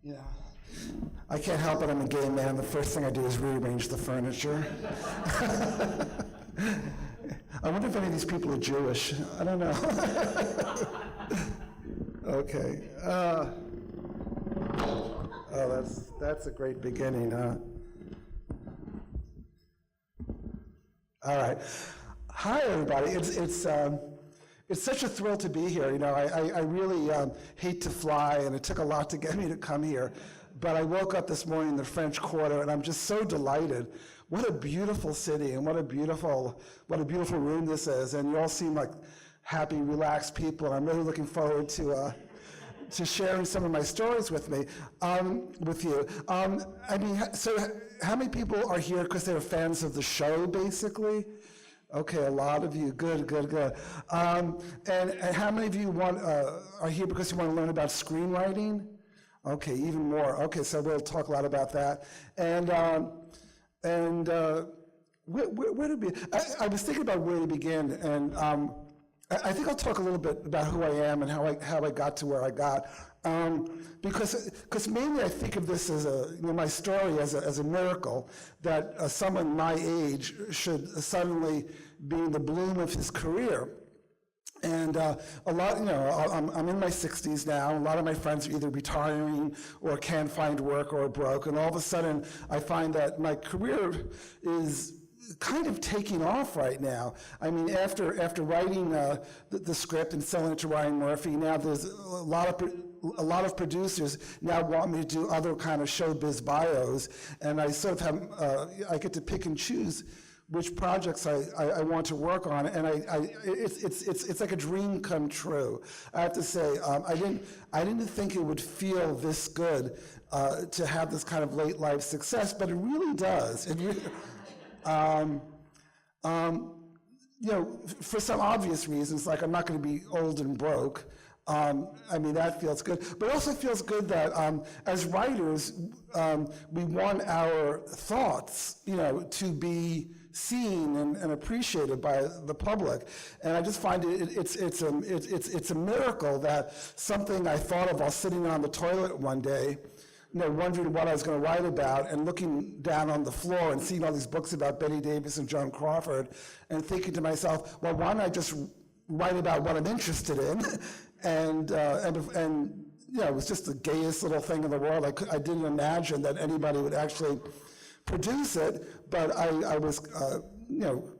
Yeah. I can't help it, I'm a gay man. The first thing I do is rearrange the furniture. I wonder if any of these people are Jewish. I don't know. Okay. Oh, that's a great beginning, huh? All right. Hi, everybody. It's such a thrill to be here. You know, I really hate to fly, and it took a lot to get me to come here. But I woke up this morning in the French Quarter, and I'm just so delighted. What a beautiful city, and what a beautiful room this is. And you all seem like happy, relaxed people. And I'm really looking forward to sharing some of my stories with you. I mean, so how many people are here because they're fans of the show, basically? Okay, a lot of you. Good. And how many of you are here because you want to learn about screenwriting? Okay, even more. Okay, so we'll talk a lot about that. And where to begin? I was thinking about where to begin, and I think I'll talk a little bit about who I am and how I got to where I got. Because mainly I think of this as my story as a miracle that someone my age should suddenly be in the bloom of his career. And a lot, I'm in my 60s now. A lot of my friends are either retiring or can't find work or are broke. And all of a sudden, I find that my career is kind of taking off right now. I mean, after writing the script and selling it to Ryan Murphy, now there's a lot of producers now want me to do other kind of showbiz bios, and I sort of have I get to pick and choose which projects I want to work on, and it's like a dream come true. I have to say, I didn't think it would feel this good to have this kind of late life success, but it really does. It really, for some obvious reasons, like I'm not going to be old and broke. I mean, that feels good. But it also feels good that as writers, we want our thoughts, to be seen and appreciated by the public. And I just find it's a miracle that something I thought of while sitting on the toilet one day, wondering what I was going to write about, and looking down on the floor and seeing all these books about Betty Davis and Joan Crawford, and thinking to myself, well, why don't I just write about what I'm interested in? And it was just the gayest little thing in the world. I didn't imagine that anybody would actually produce it, but I was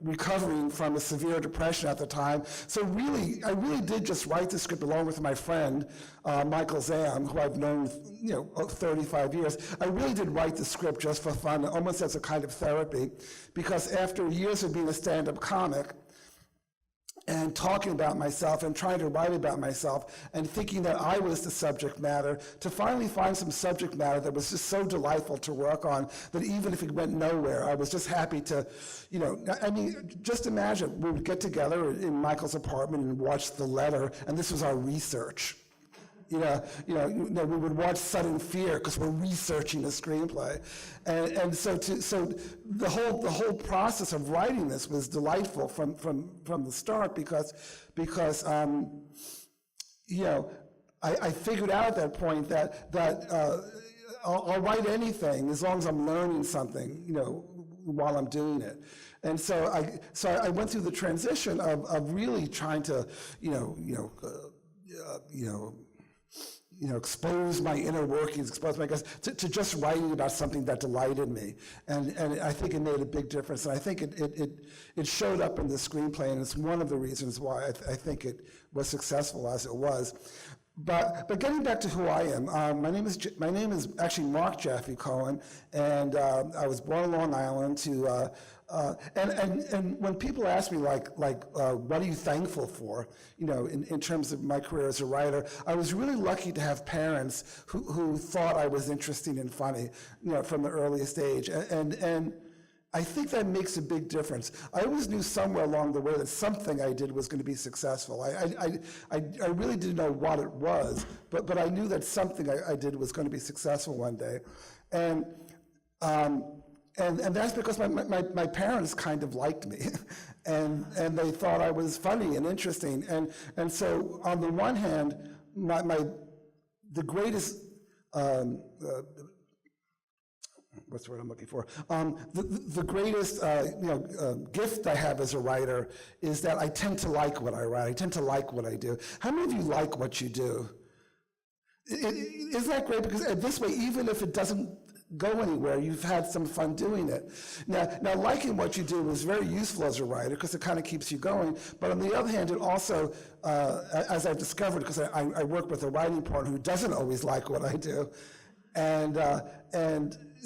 recovering from a severe depression at the time. So I really did just write the script along with my friend, Michael Zam, who I've known 35 years. I really did write the script just for fun, almost as a kind of therapy, because after years of being a stand-up comic, and talking about myself and trying to write about myself and thinking that I was the subject matter, to finally find some subject matter that was just so delightful to work on that even if it went nowhere, I was just happy to, I mean, just imagine, we would get together in Michael's apartment and watch The Letter, and this was our research. We would watch Sudden Fear because we're researching a screenplay, and so the whole process of writing this was delightful from the start because I figured out at that point that I'll write anything as long as I'm learning something while I'm doing it. And so I went through the transition of really trying to expose my inner workings, expose my guts, to just writing about something that delighted me. And I think it made a big difference. And I think it showed up in the screenplay, and it's one of the reasons why I think it was successful as it was. But getting back to who I am, my name is actually Mark Jaffe Cohen, and I was born on Long Island to. And when people ask me what are you thankful for, in terms of my career as a writer, I was really lucky to have parents who thought I was interesting and funny, from the earliest age, and I think that makes a big difference. I always knew somewhere along the way that something I did was going to be successful. I really didn't know what it was, but I knew that something I did was going to be successful one day, and that's because my parents kind of liked me, and they thought I was funny and interesting, and so on the one hand, the greatest what's the word I'm looking for? The greatest gift I have as a writer is that I tend to like what I write. I tend to like what I do. How many of you like what you do? Isn't that great? Because this way, even if it doesn't go anywhere, you've had some fun doing it. Now liking what you do is very useful as a writer because it kind of keeps you going. But on the other hand, it also, as I've discovered, because I work with a writing partner who doesn't always like what I do, and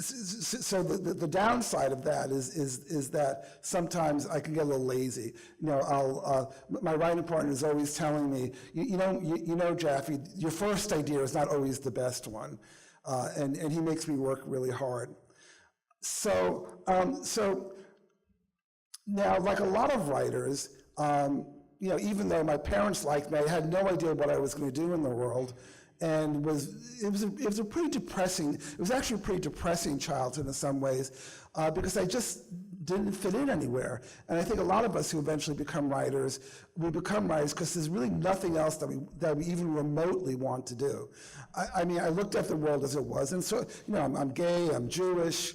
so the downside of that is that sometimes I can get a little lazy. My writing partner is always telling me, you know, Jaffe, your first idea is not always the best one, and he makes me work really hard. So now, like a lot of writers, even though my parents liked me, I had no idea what I was going to do in the world. And it was a pretty depressing, it was actually a pretty depressing childhood in some ways, because I just didn't fit in anywhere. And I think a lot of us who eventually become writers, we become writers because there's really nothing else that we even remotely want to do. I mean, I looked at the world as it was, and so, I'm gay, I'm Jewish,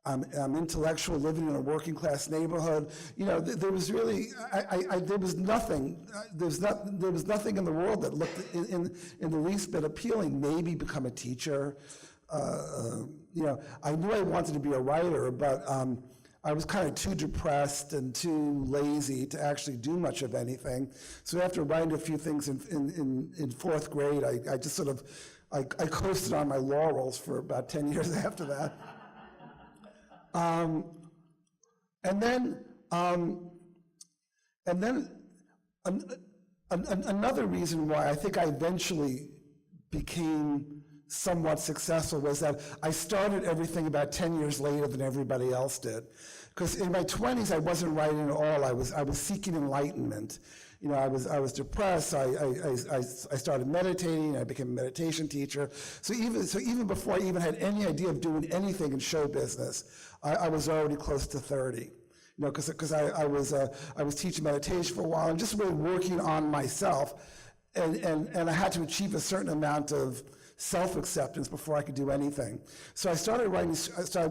I'm intellectual, living in a working class neighborhood. There was really, there was nothing in the world that looked in the least bit appealing. Maybe become a teacher. I knew I wanted to be a writer, but I was kind of too depressed and too lazy to actually do much of anything. So after writing a few things in fourth grade, I just sort of, I coasted on my laurels for about 10 years after that. And then another reason why I think I eventually became somewhat successful was that I started everything about 10 years later than everybody else did. Because in my 20s, I wasn't writing at all. I was seeking enlightenment. I was depressed. I started meditating. I became a meditation teacher. So even before I even had any idea of doing anything in show business, I was already close to 30. Because I was teaching meditation for a while and just really working on myself, and I had to achieve a certain amount of self-acceptance before I could do anything. So I started writing. So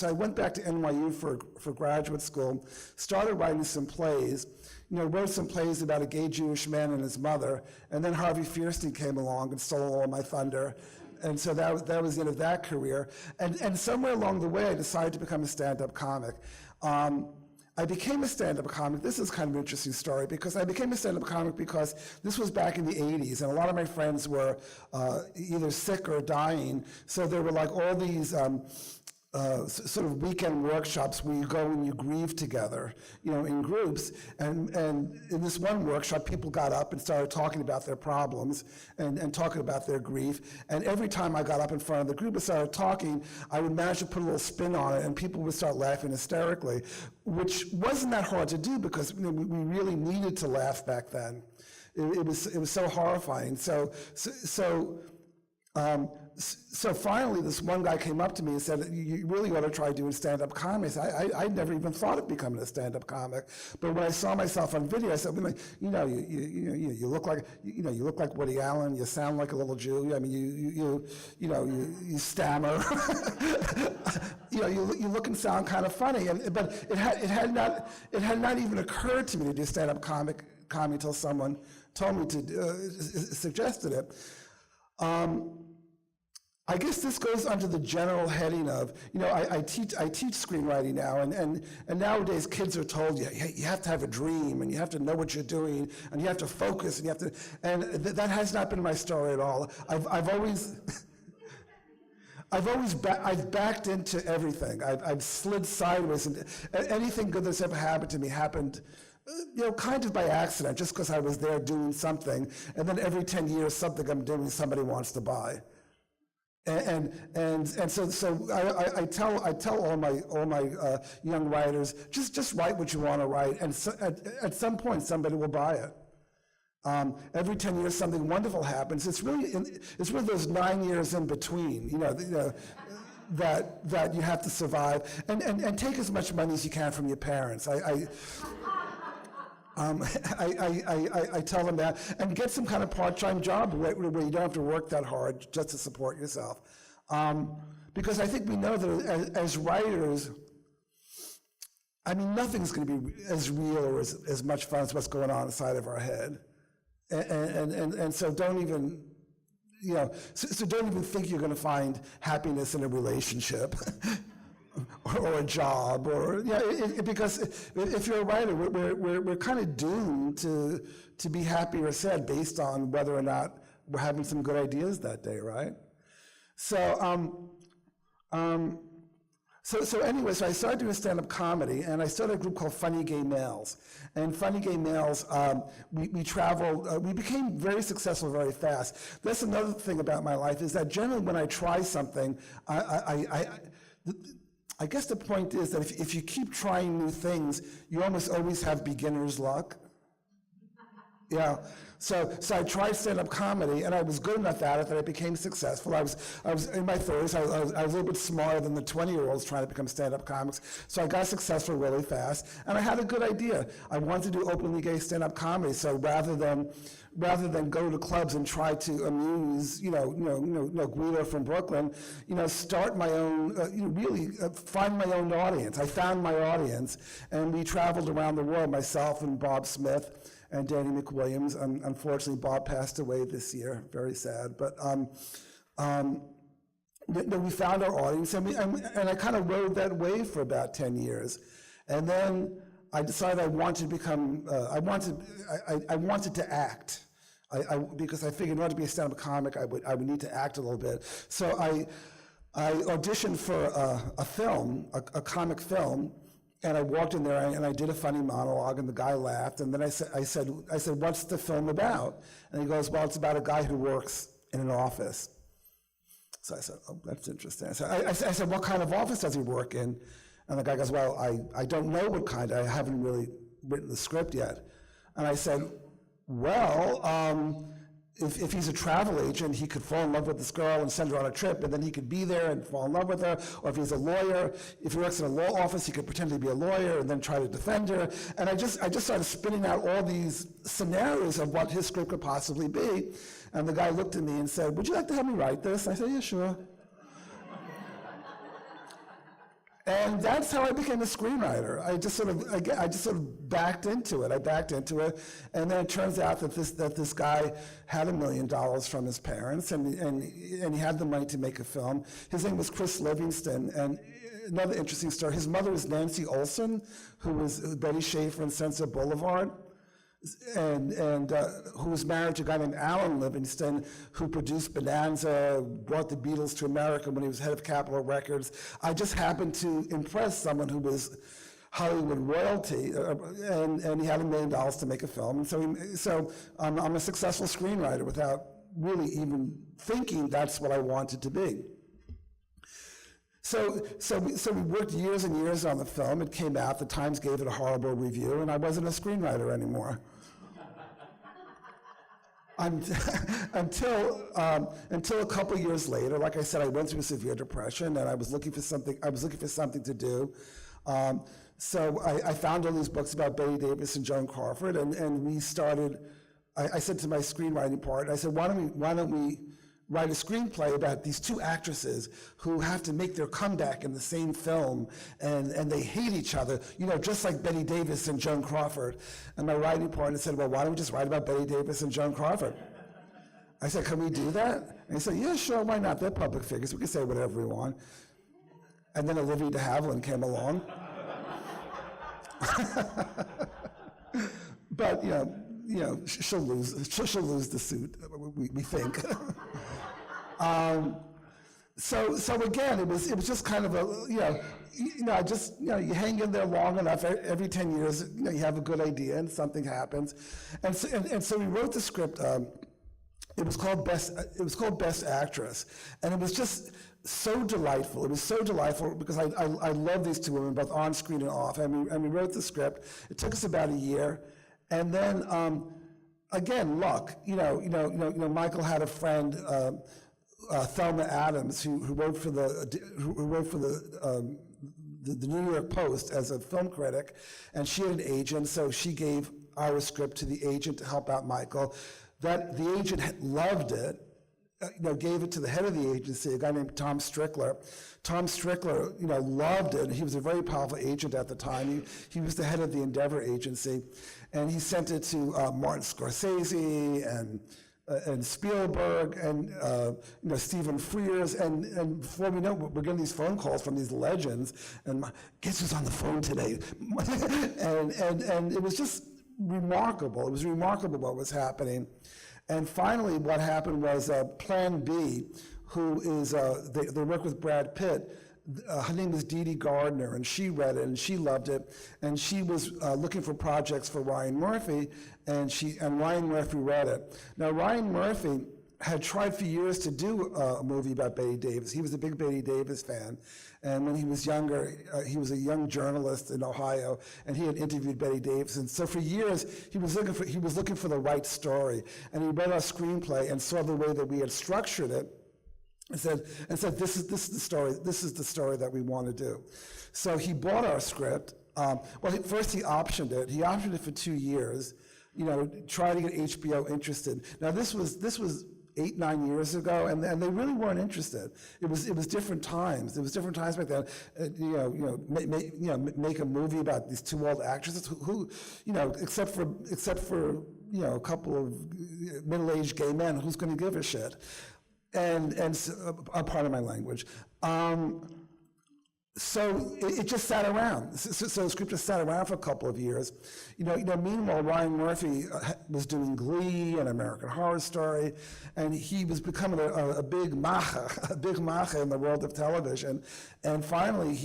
I went back to NYU for graduate school. Started writing some plays. Wrote some plays about a gay Jewish man and his mother, and then Harvey Fierstein came along and stole all my thunder. And so that was the end of that career. And somewhere along the way, I decided to become a stand-up comic. I became a stand-up comic. This is kind of an interesting story because I became a stand-up comic because this was back in the 80s, and a lot of my friends were either sick or dying. So there were like all these sort of weekend workshops where you go and you grieve together, in groups. And in this one workshop, people got up and started talking about their problems and talking about their grief. And every time I got up in front of the group and started talking, I would manage to put a little spin on it, and people would start laughing hysterically, which wasn't that hard to do because we really needed to laugh back then. It was so horrifying. So finally, this one guy came up to me and said, "You really ought to try doing stand-up comedy." I never even thought of becoming a stand-up comic, but when I saw myself on video, I said, "You look like Woody Allen. You sound like a little Jew. I mean, you stammer. You look and sound kind of funny." But it had not even occurred to me to do stand-up comedy until someone told me to suggested it. I guess this goes under the general heading of, I teach screenwriting now, and nowadays kids are told you have to have a dream, and you have to know what you're doing, and you have to focus, and that has not been my story at all. I've backed into everything. I've slid sideways, and anything good that's ever happened to me happened kind of by accident, just because I was there doing something, and then every 10 years, something I'm doing, somebody wants to buy. And so I tell all my young writers, just write what you want to write, and at some point somebody will buy it. Every 10 years something wonderful happens. It's really those 9 years in between, that you have to survive and take as much money as you can from your parents. Um, I tell them that, and get some kind of part-time job where you don't have to work that hard just to support yourself. Because I think we know that as writers, I mean, nothing's going to be as real or as much fun as what's going on inside of our head. And so don't even, so don't even think you're going to find happiness in a relationship. or a job, or because if you're a writer, we're kind of doomed to be happy or sad based on whether or not we're having some good ideas that day, right? So anyway, so I started doing stand-up comedy, and I started a group called Funny Gay Males. And Funny Gay Males, we traveled, we became very successful very fast. That's another thing about my life, is that generally when I try something, I guess the point is that if you keep trying new things, you almost always have beginner's luck. Yeah. So I tried stand-up comedy, and I was good enough at it that I became successful. I was in my 30s. I was a little bit smarter than the 20-year-olds trying to become stand-up comics. So I got successful really fast, and I had a good idea. I wanted to do openly gay stand-up comedy. So rather than go to clubs and try to amuse, Guido from Brooklyn, start my own, really find my own audience. I found my audience, and we traveled around the world, myself and Bob Smith and Danny McWilliams. Unfortunately, Bob passed away this year, very sad. But we found our audience, and I kind of rode that wave for about 10 years. And then I decided I wanted to become, I wanted to act. Because I figured in order to be a stand-up comic, I would need to act a little bit. So I auditioned for a film, a comic film, and I walked in there and I did a funny monologue, and the guy laughed. And then I said, "What's the film about?" And he goes, "Well, it's about a guy who works in an office." So I said, "Oh, that's interesting." I said, "What kind of office does he work in?" And the guy goes, "Well, I don't know what kind. I haven't really written the script yet." And I said, "Well, if he's a travel agent, he could fall in love with this girl and send her on a trip, and then he could be there and fall in love with her. Or if he's a lawyer, if he works in a law office, he could pretend to be a lawyer and then try to defend her." And I just started spinning out all these scenarios of what his script could possibly be. And the guy looked at me and said, "Would you like to help me write this?" I said, "Yeah, sure." And that's how I became a screenwriter. I just sort of backed into it. I backed into it, and then it turns out that this guy had $1 million from his parents, and he had the money to make a film. His name was Chris Livingston, and another interesting story. His mother was Nancy Olson, who was Betty Schaefer in Sunset Boulevard, and who was married to a guy named Alan Livingston, who produced Bonanza, brought the Beatles to America when he was head of Capitol Records. I just happened to impress someone who was Hollywood royalty, and he had $1 million to make a film. And so I'm a successful screenwriter without really even thinking that's what I wanted to be. So we worked years and years on the film. It came out, the Times gave it a horrible review, and I wasn't a screenwriter anymore. Until a couple years later, like I said, I went through a severe depression, and I was looking for something to do. So I found all these books about Bette Davis and Joan Crawford, and we started. I said to my screenwriting partner, I said, why don't we write a screenplay about these two actresses who have to make their comeback in the same film, and they hate each other, just like Bette Davis and Joan Crawford. And my writing partner said, "Well, why don't we just write about Bette Davis and Joan Crawford?" I said, "Can we do that?" And he said, "Yeah, sure, why not? They're public figures. We can say whatever we want." And then Olivia de Havilland came along. But, she'll lose the suit, we think. So again, it was just kind of you hang in there long enough. Every 10 years, you have a good idea and something happens, and so we wrote the script. It was called Best Actress, and it was just so delightful. It was so delightful because I love these two women, both on screen and off. And we wrote the script. It took us about a year, and then again, luck. Michael had a friend, Thelma Adams, who wrote for the New York Post as a film critic, and she had an agent, so she gave our script to the agent to help out Michael. That the agent loved it, gave it to the head of the agency, a guy named Tom Strickler. Tom Strickler, loved it. He was a very powerful agent at the time. He was the head of the Endeavor agency, and he sent it to Martin Scorsese and Spielberg and Stephen Frears, and before we know, we're getting these phone calls from these legends, and guess who's on the phone today? and it was just remarkable. It was remarkable what was happening. And finally, what happened was Plan B, who is, they work with Brad Pitt. Her name is Dee Dee Gardner, and she read it, and she loved it. And she was looking for projects for Ryan Murphy, and Ryan Murphy read it. Now, Ryan Murphy had tried for years to do a movie about Bette Davis. He was a big Bette Davis fan. And when he was younger, he was a young journalist in Ohio, and he had interviewed Bette Davis. And so for years, he was looking for the right story. And he read our screenplay and saw the way that we had structured it, and said, this is the story that we want to do. So he bought our script. First he optioned it. He optioned it for 2 years, trying to get HBO interested. Now this was 8-9 years ago, and they really weren't interested. It was different times. It was different times back then. Make a movie about these two old actresses who except for a couple of middle-aged gay men, who's going to give a shit? And so, part of my language. So it just sat around. So the script just sat around for a couple of years. Meanwhile, Ryan Murphy was doing Glee and American Horror Story, and he was becoming a big macher in the world of television. And finally,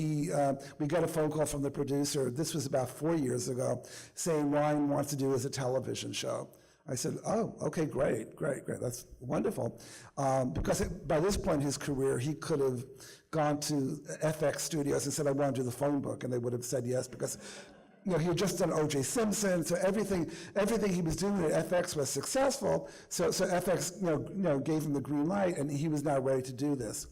we got a phone call from the producer. This was about 4 years ago, saying Ryan wants to do as a television show. I said, oh, okay, great, that's wonderful. Because by this point in his career, he could have gone to FX Studios and said, I want to do the phone book, and they would have said yes, because he had just done O.J. Simpson, so everything he was doing at FX was successful, so FX gave him the green light, and he was now ready to do this.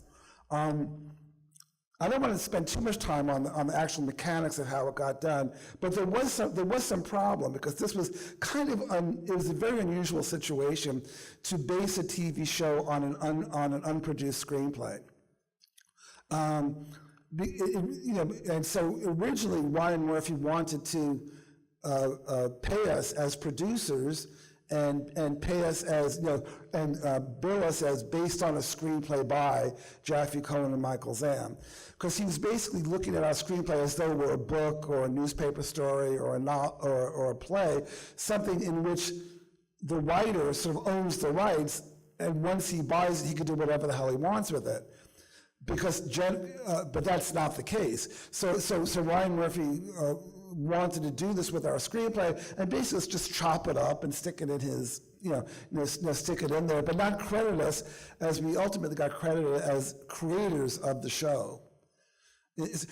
I don't want to spend too much time on the actual mechanics of how it got done, but there was some problem, because this was it was a very unusual situation to base a TV show on an unproduced screenplay. And so originally Ryan Murphy wanted to pay us as producers and pay us as, and bill us as based on a screenplay by Jaffe Cohen and Michael Zam. Because he was basically looking at our screenplay as though it were a book or a newspaper story or a play, something in which the writer sort of owns the rights, and once he buys it, he can do whatever the hell he wants with it. But that's not the case. So Ryan Murphy wanted to do this with our screenplay, and basically just chop it up and stick it in his, stick it in there, but not credit us as we ultimately got credited as creators of the show.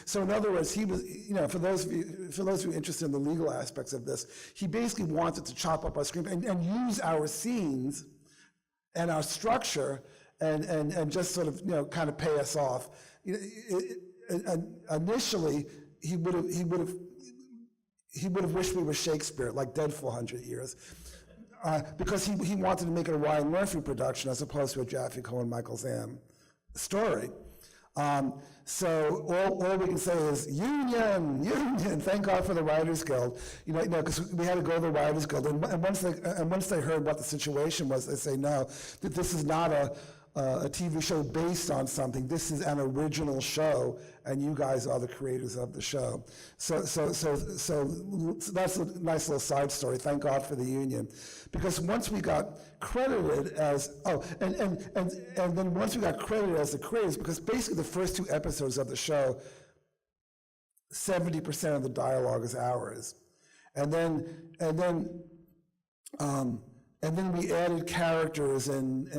So in other words, he was, for those of you interested in the legal aspects of this, he basically wanted to chop up our screenplay and use our scenes and our structure and just sort of kind of pay us off. Initially, he would have wished we were Shakespeare, like dead for 100 years, because he wanted to make it a Ryan Murphy production as opposed to a Jaffe Cohen, Michael Zam story. So all we can say is union. Thank God for the Writers Guild, because we had to go to the Writers Guild, and once they heard what the situation was, they say no, that this is not a TV show based on something. This is an original show, and you guys are the creators of the show. So that's a nice little side story. Thank God for the union, because once we got credited as and then once we got credited as the creators, because basically the first 2 episodes of the show, 70% of the dialogue is ours, and then we added characters and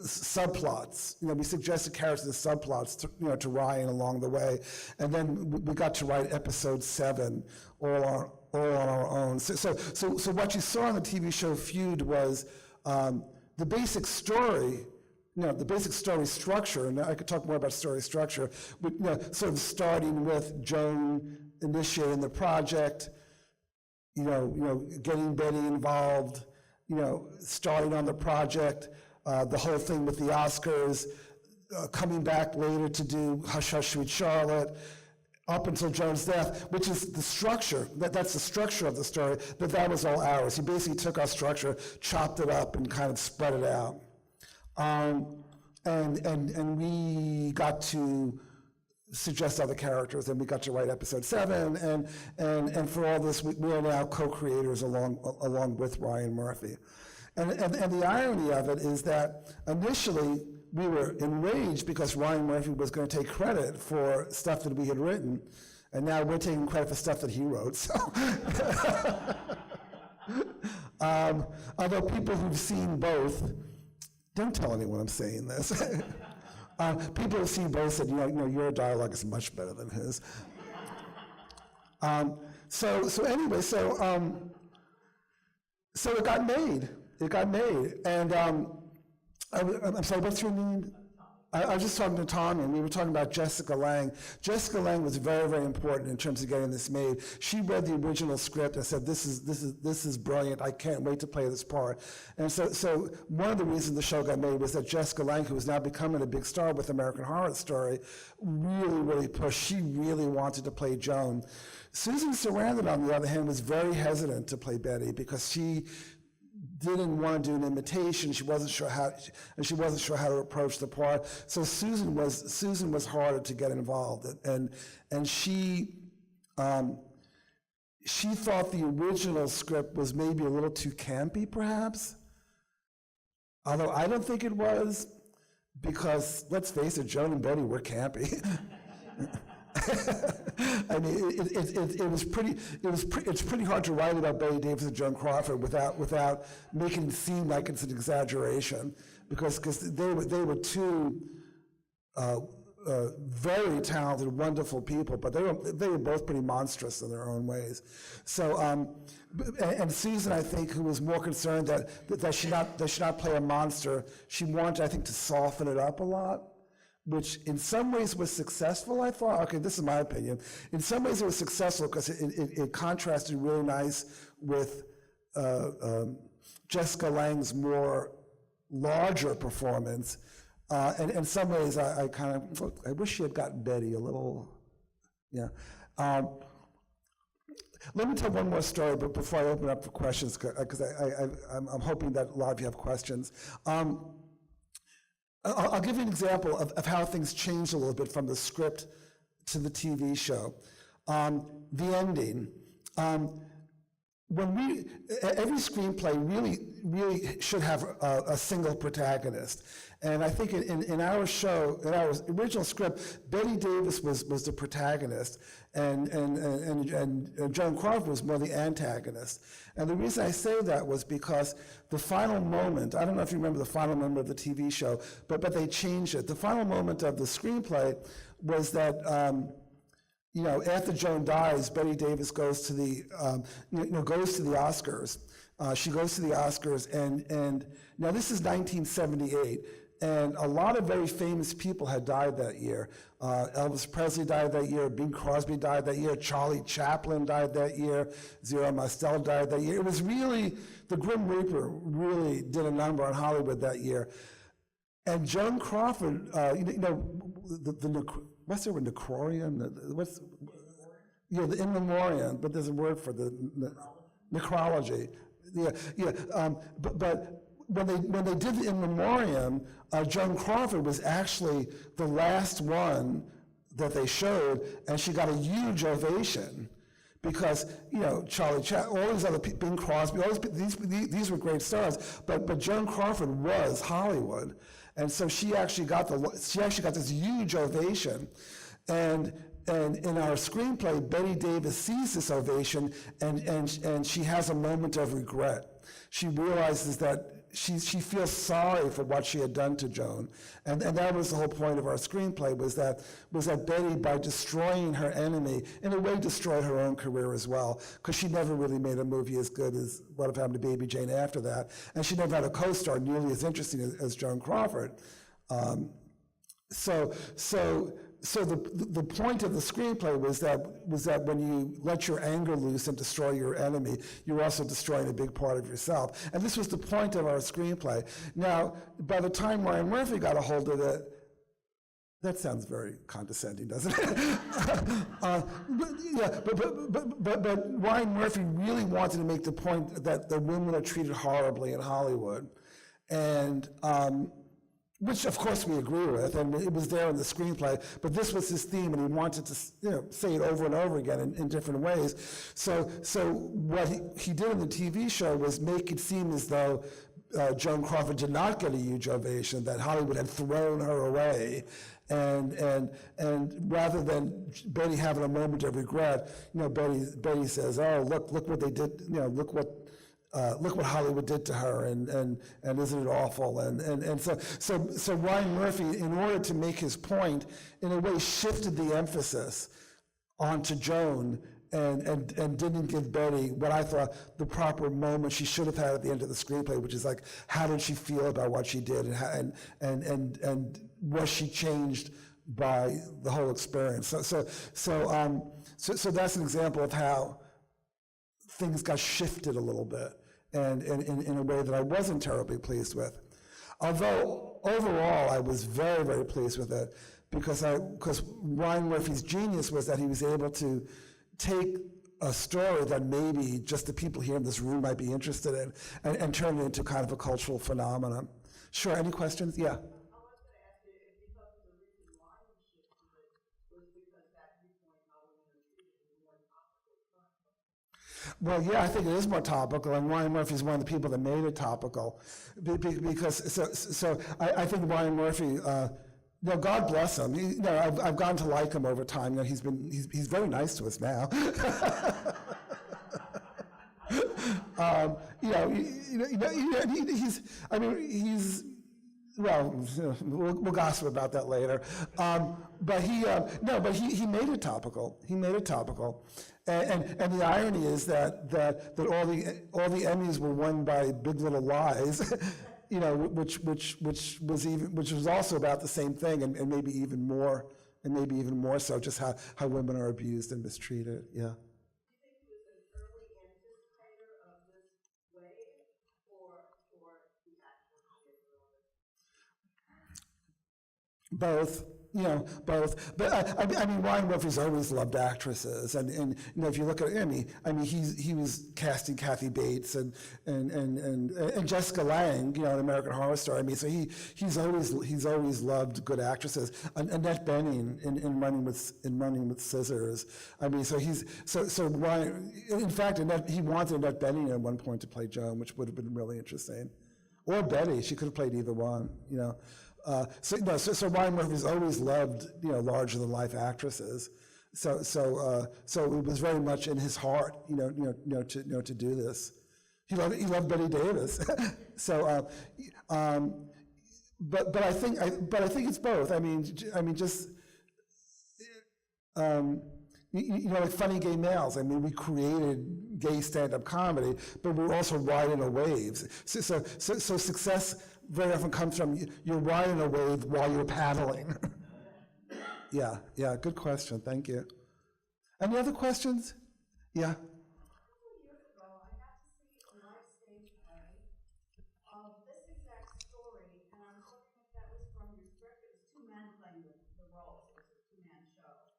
subplots. We suggested characters and subplots to Ryan along the way, and then we got to write episode 7 all on our own. So what you saw on the TV show Feud was the basic story. The basic story structure, and I could talk more about story structure, but sort of starting with Joan initiating the project, getting Betty involved, starting on the project, the whole thing with the Oscars, coming back later to do Hush Hush Sweet Charlotte, up until Joan's death, which is the structure, that's the structure of the story, that was all ours. He basically took our structure, chopped it up, and kind of spread it out. And we got to suggest other characters, and we got to write episode 7, and for all this, we are now co-creators along with Ryan Murphy. And the irony of it is that initially we were enraged because Ryan Murphy was going to take credit for stuff that we had written, and now we're taking credit for stuff that he wrote. So, although people who've seen both, don't tell anyone I'm saying this. People who've seen both said, your dialogue is much better than his. So anyway, so it got made. It got made, and I'm sorry, what's your name? I was just talking to Tommy, and we were talking about Jessica Lange. Jessica Lange was very, very important in terms of getting this made. She read the original script and said, "This is brilliant. I can't wait to play this part." And so one of the reasons the show got made was that Jessica Lange, who is now becoming a big star with American Horror Story, really, really pushed. She really wanted to play Joan. Susan Sarandon, on the other hand, was very hesitant to play Betty because she didn't want to do an imitation. She wasn't sure how to approach the part. So Susan was harder to get involved, and she thought the original script was maybe a little too campy, perhaps. Although I don't think it was, because let's face it, Joan and Betty were campy. I mean, it's pretty hard to write about Betty Davis and Joan Crawford without making it seem like it's an exaggeration, because they were two very talented, wonderful people, but they were both pretty monstrous in their own ways. So, and Susan, I think, who was more concerned that she not play a monster, she wanted, I think, to soften it up a lot, which in some ways was successful, I thought. Okay, this is my opinion. In some ways it was successful because it contrasted really nice with Jessica Lange's more larger performance. And in some ways I wish she had gotten Betty a little, yeah. Let me tell one more story before I open up for questions, because I'm hoping that a lot of you have questions. I'll give you an example of how things changed a little bit from the script to the TV show. The ending. Every screenplay really should have a single protagonist. And I think in our show, in our original script, Bette Davis was the protagonist, and Joan Crawford was more the antagonist. And the reason I say that was because the final moment, I don't know if you remember the final moment of the TV show, but they changed it. The final moment of the screenplay was that after Joan dies, Bette Davis goes to the Oscars. She goes to the Oscars, and now this is 1978. And a lot of very famous people had died that year. Elvis Presley died that year, Bing Crosby died that year, Charlie Chaplin died that year, Zero Mostel died that year. It was really, the Grim Reaper really did a number on Hollywood that year. And Joan Crawford, what's the word, necrorium? The in memoriam, but there's a word for the necrology. But when they did the in memoriam, Joan Crawford was actually the last one that they showed, and she got a huge ovation because Charlie Chaplin, all these other people, Bing Crosby, these were great stars, but Joan Crawford was Hollywood, and so she actually got this huge ovation, and in our screenplay, Bette Davis sees this ovation, and she has a moment of regret. She realizes that she feels sorry for what she had done to Joan, and that was the whole point of our screenplay, was that Betty, by destroying her enemy, in a way destroyed her own career as well, because she never really made a movie as good as What Happened to Baby Jane after that, and she never had a co-star nearly as interesting as Joan Crawford. So so the point of the screenplay was that when you let your anger loose and destroy your enemy, you're also destroying a big part of yourself. And this was the point of our screenplay. Now, by the time Ryan Murphy got a hold of it, that sounds very condescending, doesn't it? But Ryan Murphy really wanted to make the point that the women are treated horribly in Hollywood, and which of course we agree with, and it was there in the screenplay, but this was his theme, and he wanted to say it over and over again in different ways. So what he did in the TV show was make it seem as though Joan Crawford did not get a huge ovation, that Hollywood had thrown her away, and rather than Betty having a moment of regret, Betty says, "Oh, look what they did, look what Hollywood did to her, and isn't it awful?" And so Ryan Murphy, in order to make his point, in a way shifted the emphasis onto Joan and didn't give Betty what I thought the proper moment she should have had at the end of the screenplay, which is like, how did she feel about what she did, and was she changed by the whole experience? So that's an example of how things got shifted a little bit, and in a way that I wasn't terribly pleased with. Although overall I was very, very pleased with it, because Ryan Murphy's genius was that he was able to take a story that maybe just the people here in this room might be interested in and turn it into kind of a cultural phenomenon. Sure, any questions? Yeah. Well, yeah, I think it is more topical, and Ryan Murphy is one of the people that made it topical, because I think Ryan Murphy, God bless him. I've gotten to like him over time. He's very nice to us now. We'll gossip about that later. But he made it topical. He made it topical. And the irony is that all the Emmys were won by Big Little Lies, which was also about the same thing, and maybe even more so, just how women are abused and mistreated. Yeah. Do you think he was an early anticipator of this wave, or the actual shift? Both. Both. But I mean, Ryan Murphy's always loved actresses, and if you look at Emmy, he was casting Kathy Bates and Jessica Lange, in American Horror Story. So he's always loved good actresses. Annette Bening in Running with Scissors. So Ryan, in fact, he wanted Annette Bening at one point to play Joan, which would have been really interesting, or Betty. She could have played either one. So Ryan Murphy's always loved, larger than life actresses. So it was very much in his heart, to do this. He loved Betty Davis. But I think it's both. Like Funny Gay Males. We created gay stand-up comedy, but we're also riding a wave. So success very often comes from you're riding a wave while you're paddling. Yeah, good question, thank you. Any other questions? Yeah? A couple of years ago, I got to see a live stage play of this exact story, and I was wondering if that was from your script. It was two men playing the roles. It was a two-man show.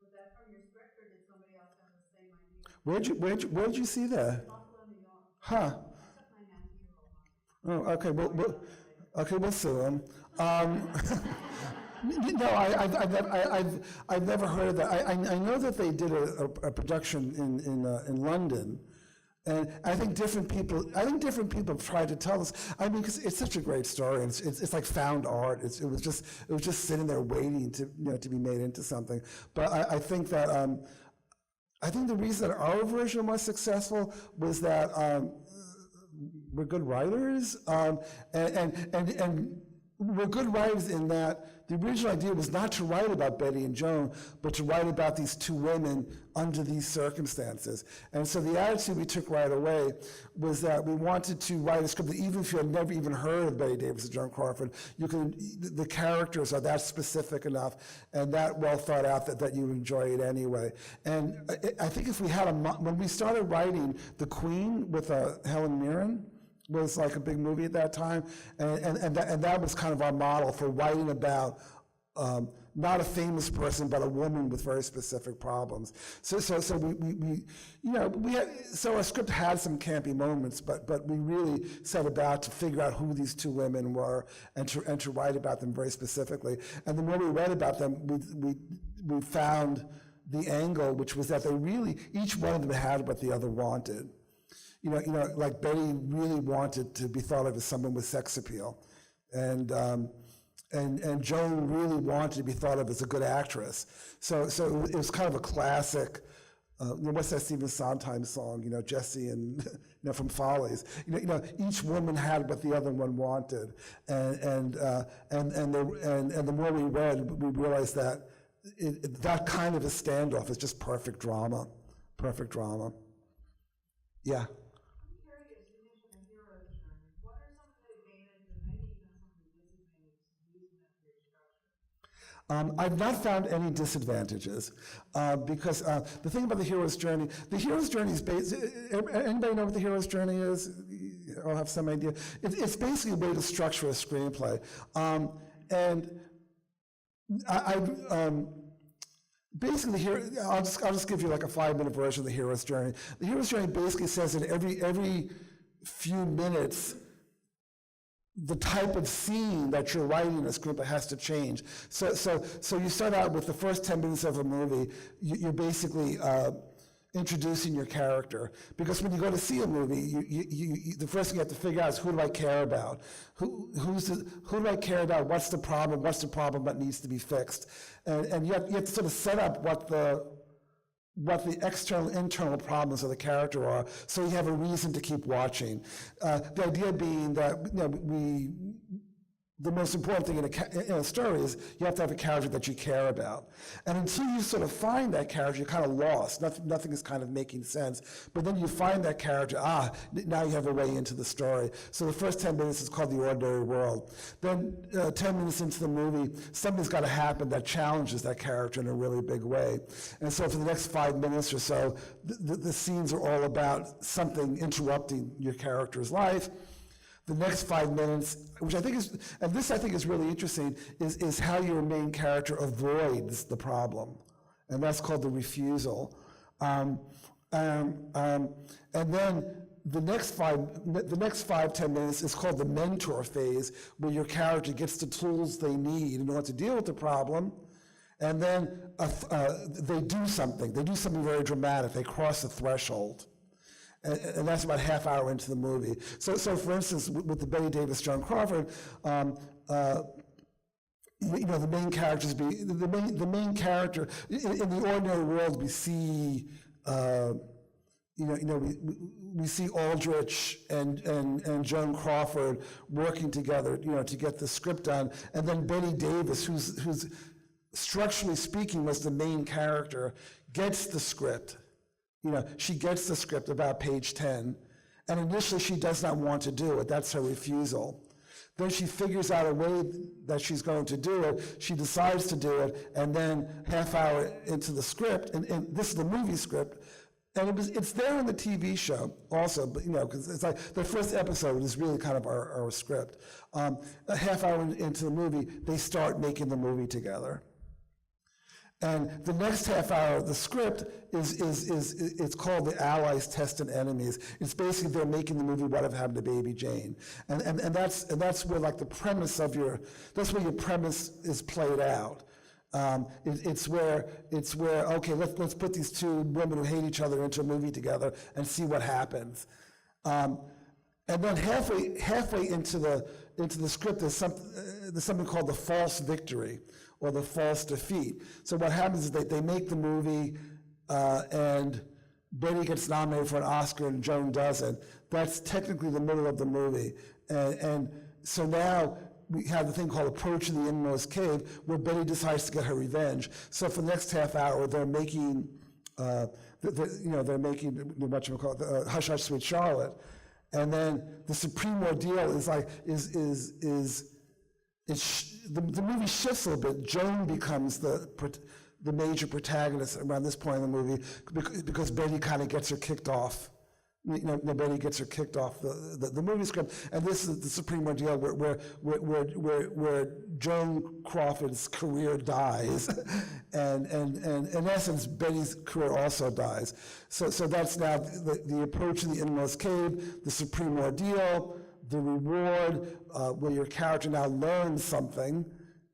Was that from your script, or did somebody else have the same idea? Where'd you see that? Buffalo, New York. Huh. Oh, okay. We'll sue him. No, I've never heard of that. I know that they did a production in London, and I think different people have tried to tell us. Because it's such a great story, and it's like found art. It was just sitting there waiting to be made into something. But I think that I think the reason that our version was successful was that. We're good writers, and we're good writers in that the original idea was not to write about Bette and Joan, but to write about these two women under these circumstances. And so the attitude we took right away was that we wanted to write a script that even if you had never even heard of Bette Davis and Joan Crawford, the characters are that specific enough and that well thought out that you enjoy it anyway. And I think if we had when we started writing The Queen with Helen Mirren, was like a big movie at that time, and that was kind of our model for writing about not a famous person, but a woman with very specific problems. So our script had some campy moments, but we really set about to figure out who these two women were and to write about them very specifically. And the more we read about them, we found the angle, which was that each one of them had what the other wanted. Like Bette really wanted to be thought of as someone with sex appeal, and Joan really wanted to be thought of as a good actress. So it was kind of a classic. What's that Stephen Sondheim song? Jessie and from Follies. Each woman had what the other one wanted, and the more we read, we realized that that kind of a standoff is just perfect drama. Perfect drama. Yeah. I've not found any disadvantages because the thing about the hero's journey is based. Anybody know what the hero's journey is? I'll have some idea. It's basically a way to structure a screenplay, and basically here I'll just give you like a 5-minute version of the hero's journey. The hero's journey basically says that every few minutes, the type of scene that you're writing in a screenplay has to change. So you start out with the first 10 minutes of a movie, you're basically introducing your character. Because when you go to see a movie, the first thing you have to figure out is, who do I care about? Who do I care about? What's the problem? What's the problem that needs to be fixed? And you have to sort of set up what the external, internal problems of the character are, so you have a reason to keep watching. The idea being that the most important thing in a story is you have to have a character that you care about. And until you sort of find that character, you're kind of lost. Nothing is kind of making sense. But then you find that character, now you have a way into the story. So the first 10 minutes is called The Ordinary World. Then 10 minutes into the movie, something's got to happen that challenges that character in a really big way. And so for the next 5 minutes or so, the scenes are all about something interrupting your character's life. The next 5 minutes, which I think is really interesting, is how your main character avoids the problem, and that's called the refusal. And then the next 5-10 minutes is called the mentor phase, where your character gets the tools they need in order to deal with the problem, and then they do something. They do something very dramatic. They cross the threshold. And that's about half hour into the movie. So for instance, with the Bette Davis, Joan Crawford, the main characters the main character in The Ordinary World, we see we see Aldrich and Joan Crawford working together, to get the script done, and then Bette Davis, who's structurally speaking was the main character, gets the script. She gets the script about page 10, and initially she does not want to do it. That's her refusal. Then she figures out a way that she's going to do it. She decides to do it, and then half hour into the script, and this is the movie script, and it's there in the TV show also, but because it's like the first episode is really kind of our script. A half hour into the movie, they start making the movie together. And the next half hour of the script it's called The Allies, Test and Enemies. It's basically they're making the movie What Have Happened to Baby Jane, and that's where like the premise of your premise is played out. It's where okay, let's put these two women who hate each other into a movie together and see what happens. And then halfway into the script, there's something called the false victory, or the false defeat. So what happens is they make the movie, and Bette gets nominated for an Oscar and Joan doesn't. That's technically the middle of the movie. And so now we have the thing called Approaching the Innermost Cave, where Betty decides to get her revenge. So for the next half hour, they're making, they're making whatchamacallit, Hush Hush Sweet Charlotte, and then the supreme ordeal is like the movie shifts a little bit. Joan becomes the major protagonist around this point in the movie because Betty kind of gets her kicked off. Betty gets her kicked off the movie script, and this is the supreme ordeal where Joan Crawford's career dies, and in essence Betty's career also dies. So that's now the approach in the innermost cave, the supreme ordeal, the reward, where your character now learns something,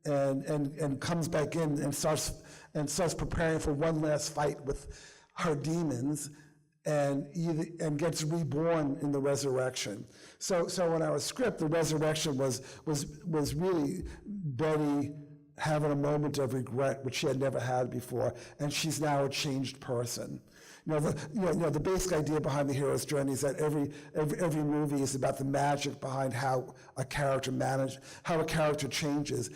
and comes back in and starts preparing for one last fight with her demons. And gets reborn in the resurrection. So in our script, the resurrection was really Betty having a moment of regret, which she had never had before, and she's now a changed person. The basic idea behind the hero's journey is that every movie is about the magic behind how a character changes,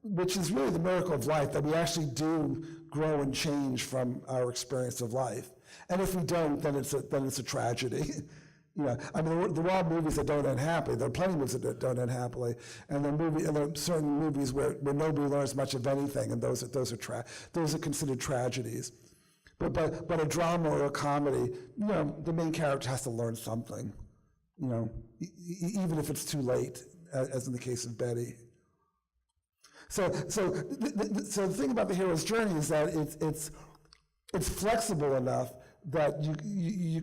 which is really the miracle of life, that we actually do grow and change from our experience of life. And if we don't, then it's a tragedy. There are movies that don't end happily. There are plenty of movies that don't end happily, and there are certain movies where nobody learns much of anything, and those are considered tragedies. But a drama or a comedy, the main character has to learn something, even if it's too late, as in the case of Betty. So the thing about the hero's journey is that it's flexible enough that you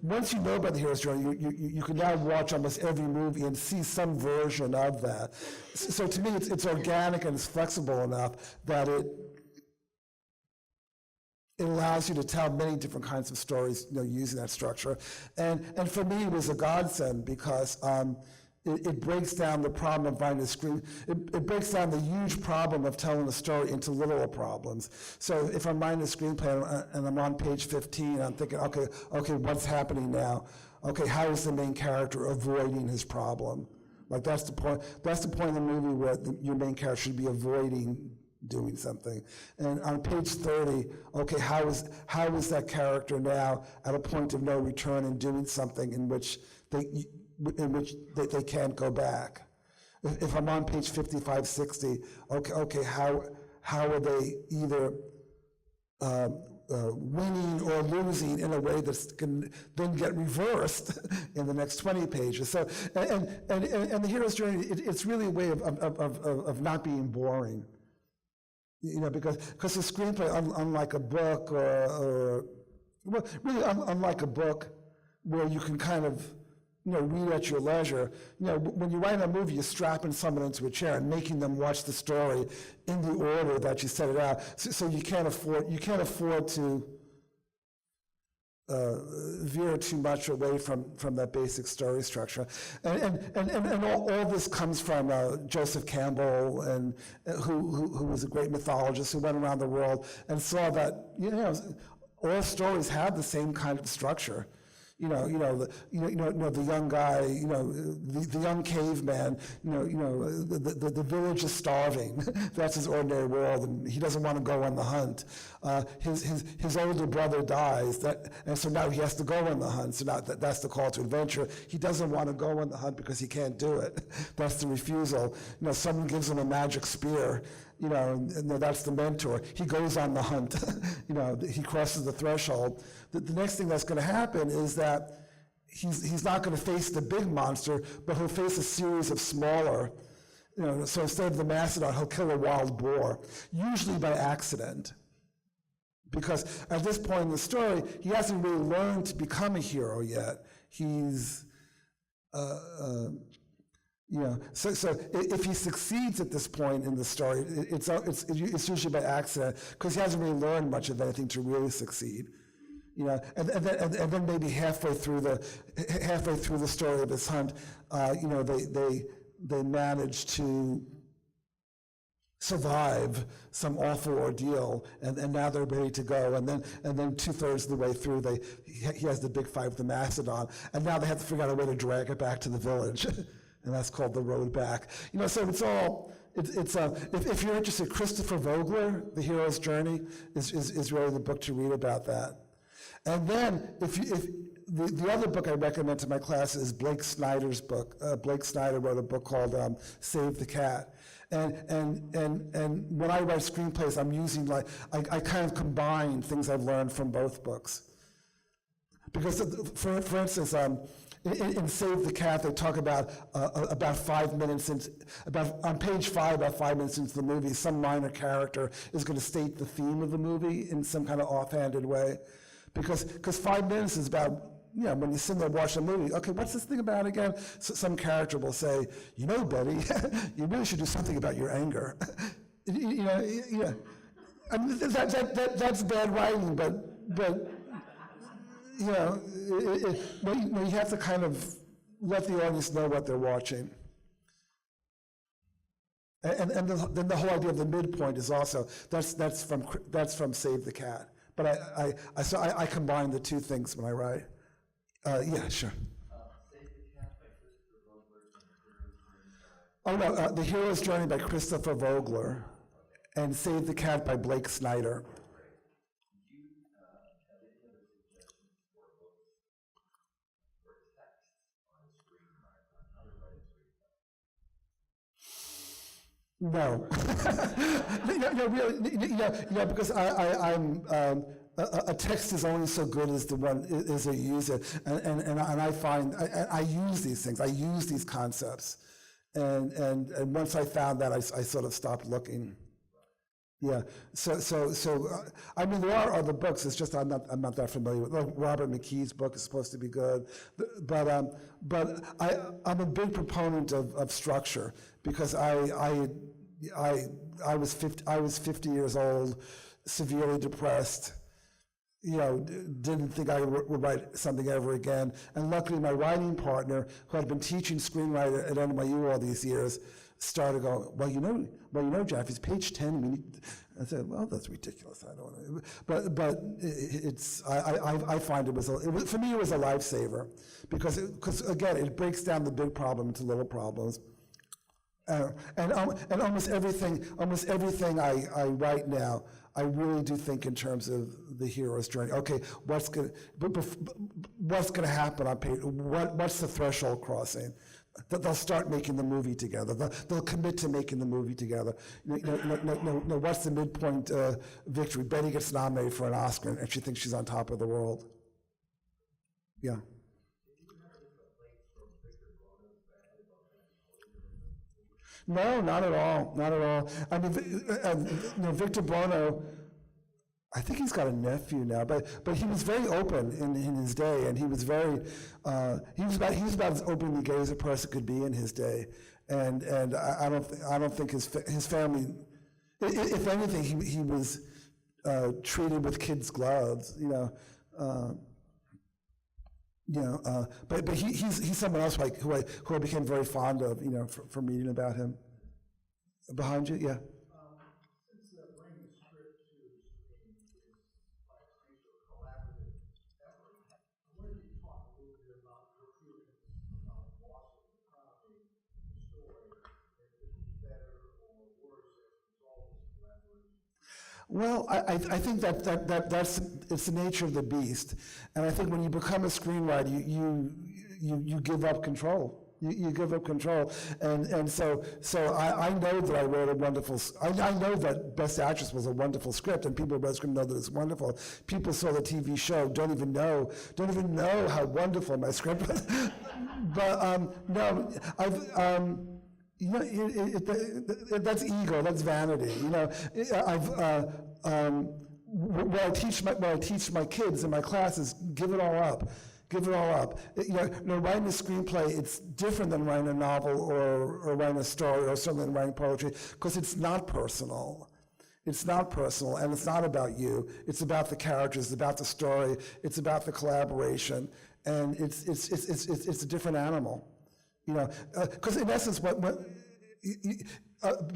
once you know about the hero's journey, you can now watch almost every movie and see some version of that. So to me, it's organic and it's flexible enough that it allows you to tell many different kinds of stories, using that structure. And for me, it was a godsend because it breaks down the problem of writing a screen. It breaks down the huge problem of telling a story into littler problems. So if I'm writing a screenplay and I'm on page 15, I'm thinking, okay, what's happening now? Okay, how is the main character avoiding his problem? Like that's the point. That's the point in the movie where your main character should be avoiding doing something. And on page 30, okay, how is that character now at a point of no return and doing something in which they can't go back? If I'm on page 55, 60, okay, how are they either winning or losing in a way that can then get reversed in the next 20 pages? So, and the hero's journey, it's really a way of not being boring. Because the screenplay, unlike a book unlike a book where you can kind of read at your leisure. When you write a movie, you're strapping someone into a chair and making them watch the story in the order that you set it out. So you can't afford to veer too much away from that basic story structure. And all this comes from Joseph Campbell, and who was a great mythologist who went around the world and saw that all stories have the same kind of structure. The young guy, the young caveman, the village is starving. That's his ordinary world, and he doesn't want to go on the hunt. His older brother dies, and so now he has to go on the hunt. So now that's the call to adventure. He doesn't want to go on the hunt because he can't do it. That's the refusal. Someone gives him a magic spear. And that's the mentor. He goes on the hunt. He crosses the threshold. The next thing that's going to happen is that he's not going to face the big monster, but he'll face a series of smaller. So instead of the mastodon, he'll kill a wild boar, usually by accident. Because at this point in the story, he hasn't really learned to become a hero yet. He's So if he succeeds at this point in the story, it's usually by accident, because he hasn't really learned much of anything to really succeed. And then maybe halfway through the story of his hunt, they manage to survive some awful ordeal, and now they're ready to go. And then 2/3 of the way through, he has the big fight with the mastodon, and now they have to figure out a way to drag it back to the village. and that's called The Road Back. So it's all, if you're interested, Christopher Vogler, The Hero's Journey, is really the book to read about that. And then, if the other book I recommend to my class is Blake Snyder's book. Blake Snyder wrote a book called Save the Cat. And when I write screenplays, I'm using, I kind of combine things I've learned from both books. Because, for instance, in Save the Cat, they talk about 5 minutes on page 5, about 5 minutes into the movie, some minor character is going to state the theme of the movie in some kind of offhanded way. Because 5 minutes is about, when you sit there and watch a movie, okay, what's this thing about again? So some character will say, Betty, you really should do something about your anger. I mean, that's bad writing, but you have to kind of let the audience know what they're watching. And then the whole idea of the midpoint is also, that's from Save the Cat. But I combine the two things when I write. Yeah, sure. Save the Cat by Christopher Vogler and Oh no, The Hero's Journey by Christopher Vogler, and Save the Cat by Blake Snyder. Do you have any other suggestions for books or texts on screenwriting, on how to write a screenplay? No, because I'm a text is only so good as as I use it, and I find I use these things, I use these concepts, and once I found that, I sort of stopped looking. Yeah, so I mean, there are other books. It's just I'm not that familiar with. Robert McKee's book is supposed to be good, but I'm a big proponent of structure, because I was 50 years old, severely depressed. Didn't think I would write something ever again. And luckily, my writing partner, who had been teaching screenwriting at NYU all these years, started going, well, you know, Jaffe, it's page 10. I said, well, that's ridiculous. I don't want to. But I find for me, it was a lifesaver, because again, it breaks down the big problem into little problems. And almost everything I write now, I really do think in terms of the hero's journey. Okay, what's going to happen on page? What's the threshold crossing? They'll start making the movie together. They'll commit to making the movie together. No. What's the midpoint victory? Betty gets nominated for an Oscar, and she thinks she's on top of the world. Yeah. No, not at all. Not at all. I mean, Victor Buono, I think he's got a nephew now, but he was very open in his day, and he was very he was about as openly gay as a person could be in his day, and I don't think his family, if anything, he was treated with kids' gloves, but he's someone else who I became very fond of, from reading about him. Behind you, yeah. Since bringing the script to screen is by extension a collaborative effort, I wanted you to talk a little bit about your feelings about loss of the property, the story, if it was better or worse as a result of this collaboration. Well, I think that's it's the nature of the beast, and I think when you become a screenwriter, you give up control. You give up control, and so I know that I wrote a wonderful. I know that Best Actress was a wonderful script, and people who read the script know that it's wonderful. People saw the TV show, don't even know how wonderful my script was. But no, that's ego, that's vanity. What I teach my kids in my classes, give it all up. Give it all up. Writing a screenplay, it's different than writing a novel or writing a story, or certainly than writing poetry, because it's not personal. It's not personal, and it's not about you. It's about the characters, it's about the story, it's about the collaboration, and it's a different animal. Because in essence,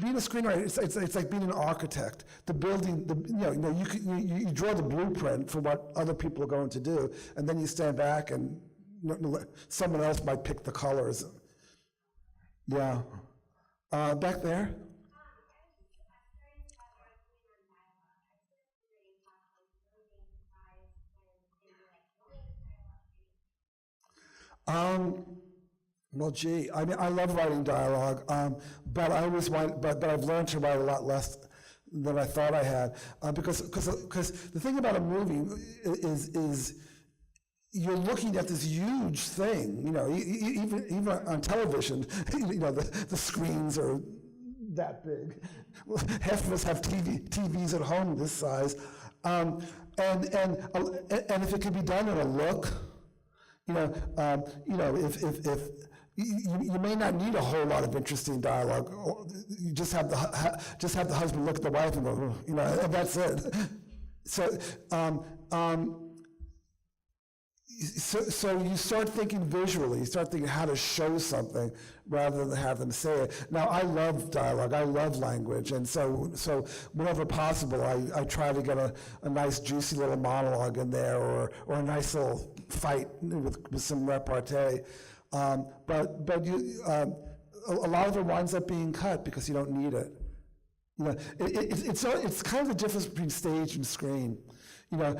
being a screenwriter, it's like being an architect. The building, you draw the blueprint for what other people are going to do, and then you stand back and someone else might pick the colors. Yeah. Back there? Well, gee, I mean, I love writing dialogue, but I always want, but I've learned to write a lot less than I thought I had, because the thing about a movie is you're looking at this huge thing, you know, even on television, you know, the screens are that big. Well, half of us have TVs at home this size, and if it can be done in a look, if you may not need a whole lot of interesting dialogue. You just have the husband look at the wife and go, "Oh," you know, and that's it. So you start thinking visually. You start thinking how to show something rather than have them say it. Now, I love dialogue. I love language, and so whenever possible, I try to get a nice juicy little monologue in there, or a nice little fight with some repartee. But you, a lot of it winds up being cut because you don't need it. You know, it's kind of the difference between stage and screen. On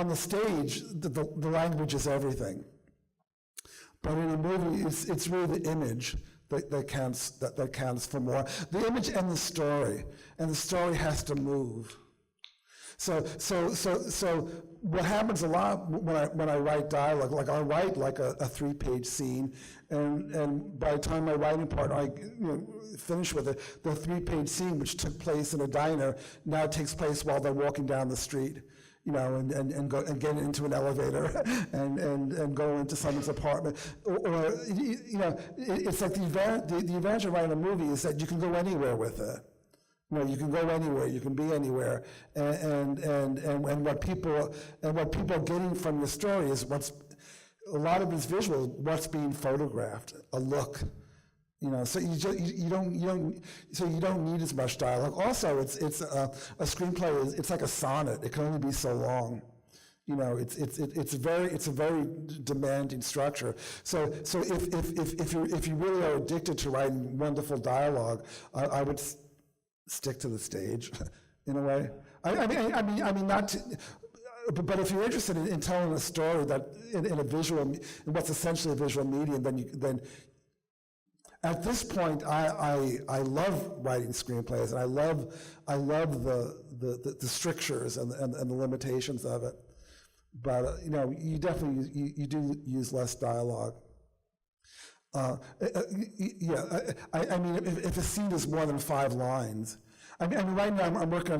the stage, the language is everything. But in a movie, it's really the image that counts for more. The image and the story has to move. So what happens a lot when I write dialogue, like I'll write like a 3-page scene, and by the time my writing part, I finish with it, the 3-page scene, which took place in a diner, now takes place while they're walking down the street. And get into an elevator and go into someone's apartment, or it's like the advantage of writing a movie is that you can go anywhere with it. You can go anywhere, you can be anywhere, and what people are getting from your story is a lot of it's visual, what's being photographed, a look. So you don't need as much dialogue. Also, it's a screenplay. It's like a sonnet. It can only be so long. It's a very demanding structure. So if you really are addicted to writing wonderful dialogue, I would stick to the stage, in a way. I mean not to. But if you're interested in telling a story that in a visual, in what's essentially a visual medium, then at this point, I love writing screenplays, and I love the strictures and the limitations of it. But you definitely you do use less dialogue. Yeah, I mean, if a scene is more than 5 lines, I mean right now I'm working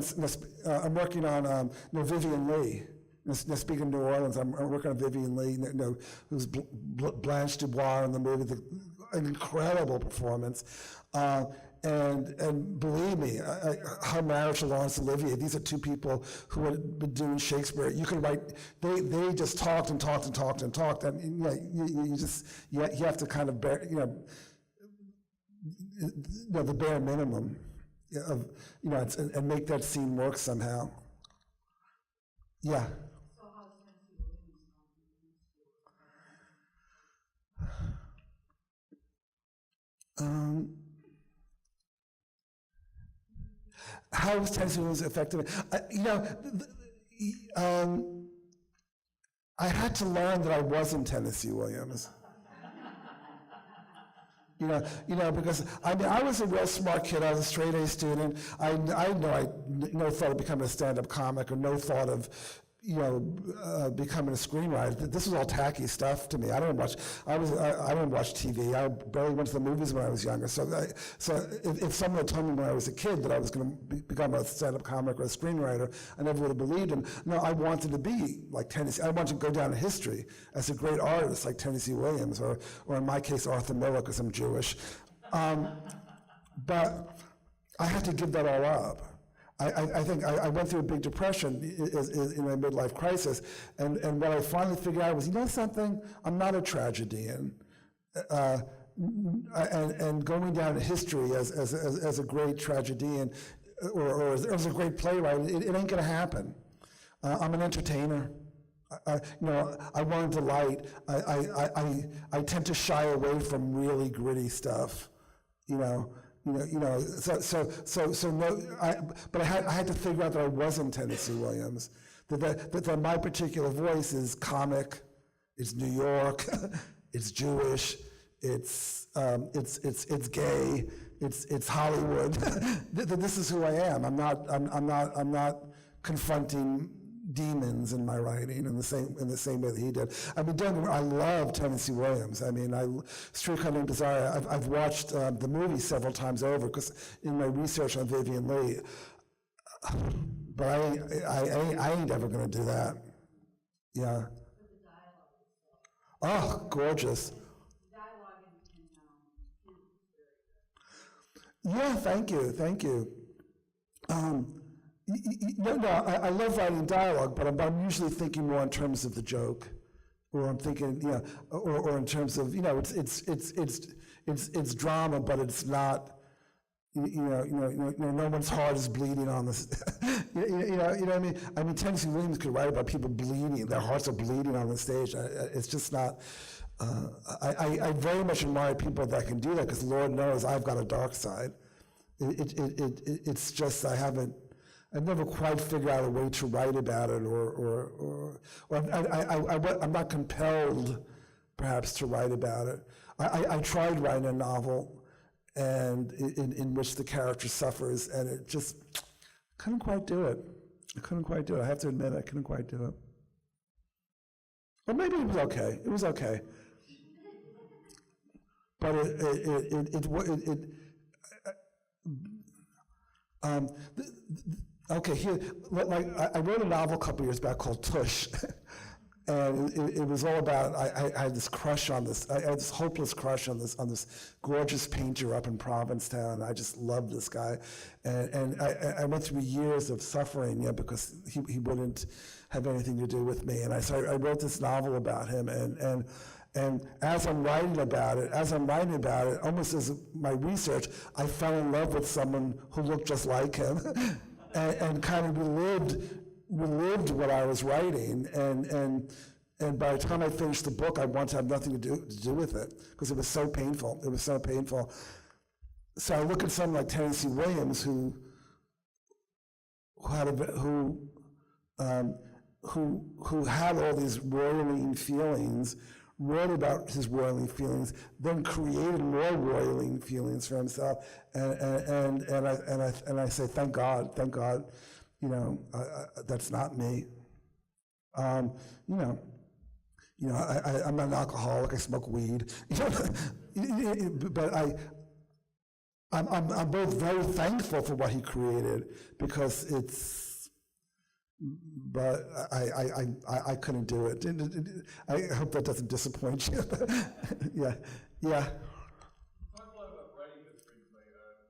on Vivian Leigh. Speaking of New Orleans, I'm working on Vivian Leigh, who's Blanche Dubois in the movie. An incredible performance, and believe me, her marriage to Laurence Olivier. These are 2 people who had been doing Shakespeare. You can write. They just talked and talked and talked and talked, and you have to kind of bear, the bare minimum of and make that scene work somehow. Yeah. How was Tennessee Williams effective? I had to learn that I wasn't Tennessee Williams. Because I was a real smart kid. I was a straight A student. I no thought of becoming a stand-up comic, or no thought of becoming a screenwriter. This was all tacky stuff to me. I didn't watch TV. I barely went to the movies when I was younger. So if someone had told me when I was a kid that I was going to become a stand-up comic or a screenwriter, I never would have believed him. No, I wanted to be like Tennessee. I wanted to go down in history as a great artist like Tennessee Williams, or in my case, Arthur Miller, because I'm Jewish. But I had to give that all up. I think I went through a big depression in my midlife crisis, and what I finally figured out was, something, I'm not a tragedian, and going down in history as a great tragedian or as a great playwright, it ain't gonna happen. I'm an entertainer. I want to delight. I tend to shy away from really gritty stuff, So no. But I had to figure out that I wasn't Tennessee Williams. That my particular voice is comic, it's New York, it's Jewish, it's gay, it's Hollywood. This is who I am. I'm not confronting demons in my writing in the same way that he did. I mean, I love Tennessee Williams. I mean, Streetcar Named Desire. I've watched the movie several times over because in my research on Vivian Leigh. But I ain't ever gonna do that. Yeah. Oh, gorgeous. Yeah, thank you. I love writing dialogue, but I'm usually thinking more in terms of the joke, or I'm thinking, or in terms of, it's drama, but it's not. No one's heart is bleeding on this. you know what I mean? I mean, Tennessee Williams could write about people bleeding; their hearts are bleeding on the stage. It's just not. I very much admire people that can do that because Lord knows I've got a dark side. It's just I've never quite figured out a way to write about it, or I'm not compelled, perhaps, to write about it. I tried writing a novel, and in which the character suffers, and it just couldn't quite do it. I have to admit, I couldn't quite do it. Or maybe it was okay. It was okay. But okay, here, like I wrote a novel a couple years back called Tush, and it was all about, I had this crush on this, I had this hopeless crush on this gorgeous painter up in Provincetown. I just loved this guy, and I went through years of suffering, because he wouldn't have anything to do with me, and I wrote this novel about him, and as I'm writing about it, almost as my research, I fell in love with someone who looked just like him, and kind of relived what I was writing, and by the time I finished the book, I wanted to have nothing to do with it because it was so painful. So I look at someone like Tennessee Williams, who had all these roiling feelings, wrote about his roiling feelings, then created more roiling feelings for himself, and I say, thank God, that's not me. I'm not an alcoholic. I smoke weed, but I'm both very thankful for what he created because it's. But I couldn't do it. I hope that doesn't disappoint you. Yeah. Talk a lot about writing the screenplay.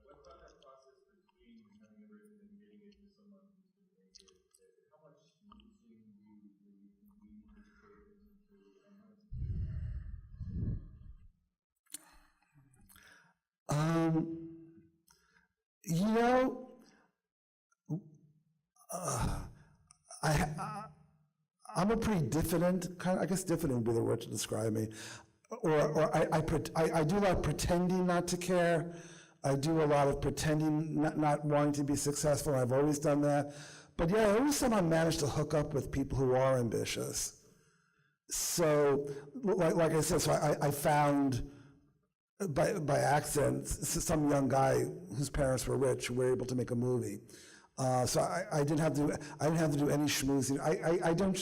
What about that process between having it written and getting it to someone who's going to make it? How much schmoozing do you participate into, and how much I'm a pretty diffident kind. I guess diffident would be the word to describe me. Or I do a lot of pretending not to care. I do a lot of pretending not wanting to be successful. I've always done that. But yeah, I always somehow managed to hook up with people who are ambitious. So, like I said, I found by accident some young guy whose parents were rich who were able to make a movie. So I didn't have to do any schmoozing. I don't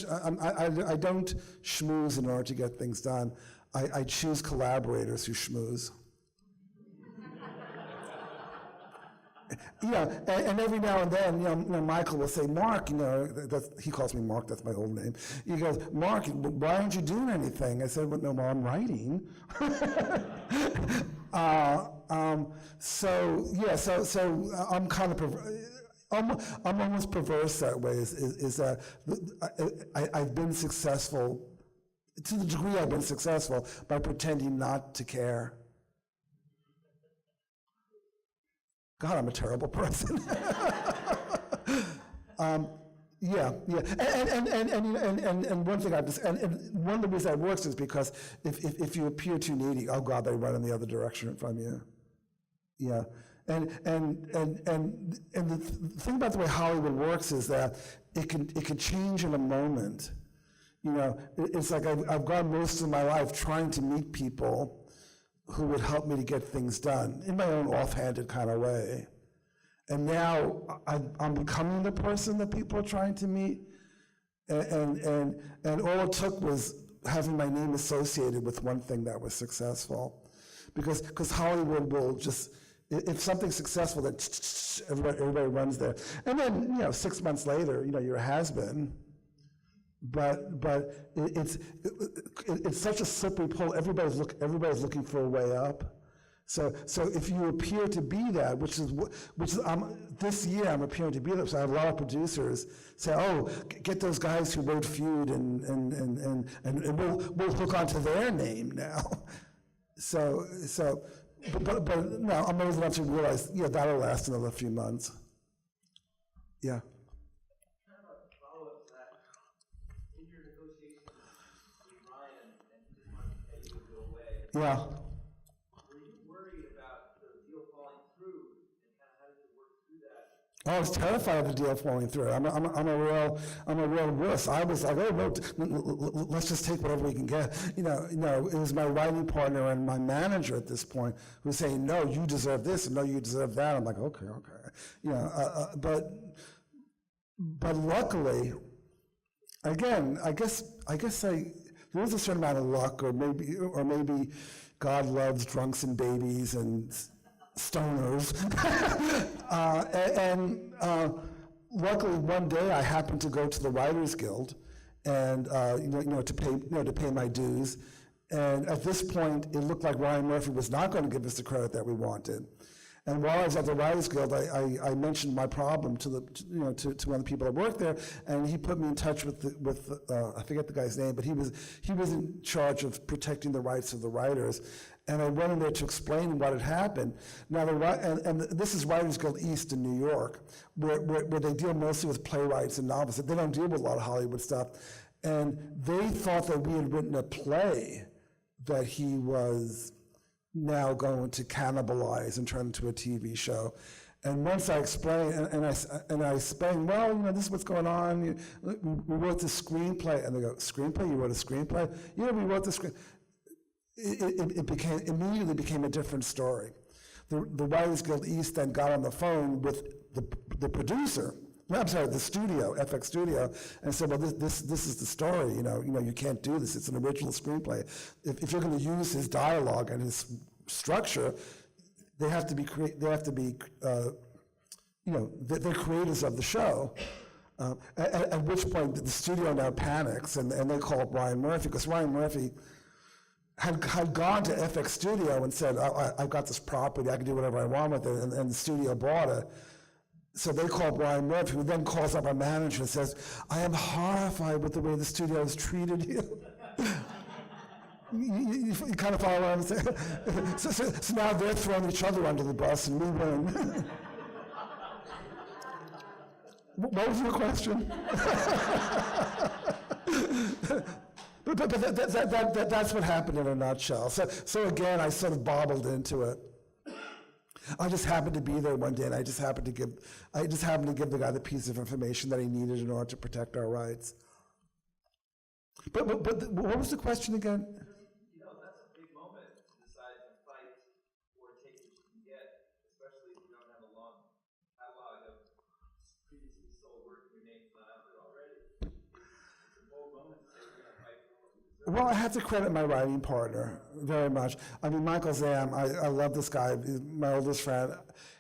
schmooze in order to get things done. I choose collaborators who schmooze. And every now and then, Michael will say, Mark, he calls me Mark, that's my old name. He goes, Mark, why aren't you doing anything? I said, well, no, I'm writing. So I'm kind of, I'm almost perverse that way, is that I've been successful, to the degree I've been successful, by pretending not to care. God, I'm a terrible person. Yeah, yeah, and one thing and one of the reasons that works is because if you appear too needy, oh God, they run in the other direction from you. Yeah, and the thing about the way Hollywood works is that it can change in a moment. You know, it's like I've gone most of my life trying to meet people who would help me to get things done in my own offhanded kind of way. And now I'm becoming the person that people are trying to meet. And all it took was having my name associated with one thing that was successful. Because Hollywood will just, if something's successful, then everybody runs there. And then, 6 months later, you're a has-been. But it's such a slippery pole. Everybody's looking for a way up. So if you appear to be that, which is this year I'm appearing to be that. So I have a lot of producers say, "Oh, get those guys who wrote Feud, and we'll hook onto their name now." But no, I'm old enough to realize, that'll last another few months. Yeah. Yeah. Were you worried about the deal falling through, and kind of how did you work through that? I was terrified of the deal falling through. I'm a real wuss. I was like, oh no, let's just take whatever we can get. It was my writing partner and my manager at this point who was saying, no, you deserve this, and no, you deserve that. I'm like, okay. But luckily, again, I guess there was a certain amount of luck, or maybe God loves drunks and babies and stoners. Luckily, one day I happened to go to the Writers Guild, and to pay my dues. And at this point, it looked like Ryan Murphy was not going to give us the credit that we wanted. And while I was at the Writers Guild, I mentioned my problem to one of the people that worked there, and he put me in touch with I forget the guy's name, but he was in charge of protecting the rights of the writers. And I went in there to explain what had happened. Now, and this is Writers Guild East in New York, where they deal mostly with playwrights and novelists. They don't deal with a lot of Hollywood stuff. And they thought that we had written a play that he was now going to cannibalize and turn into a TV show. And once I explained, and I explained, well, this is what's going on. We wrote the screenplay. And they go, screenplay? You wrote a screenplay? Yeah, we wrote the screen. It immediately became a different story. The Writers Guild East then got on the phone with the producer. I'm sorry, the studio, FX Studio, and said, well, this is the story. You can't do this. It's an original screenplay. If you're going to use his dialogue and his structure, they're creators of the show. At which point the studio now panics and they call up Ryan Murphy, because Ryan Murphy had gone to FX Studio and said, I've got this property, I can do whatever I want with it, and the studio bought it. So they call Brian Murphy, who then calls up our manager and says, I am horrified with the way the studio has treated you. You kind of follow what I'm saying? So now they're throwing each other under the bus and we win. What was your question? But that's what happened in a nutshell. So again, I sort of bobbled into it. I just happened to be there one day, and I just happened to give the guy the piece of information that he needed in order to protect our rights. But what was the question again? That's a big moment to decide to fight or take what you can get, especially if you don't have a long catalog of previously sold work, your name's not out there already. It's a bold moment to say you're going to fight for what you deserve. Well, I have to credit my writing partner very much. I mean, Michael Zam, I love this guy, he's my oldest friend.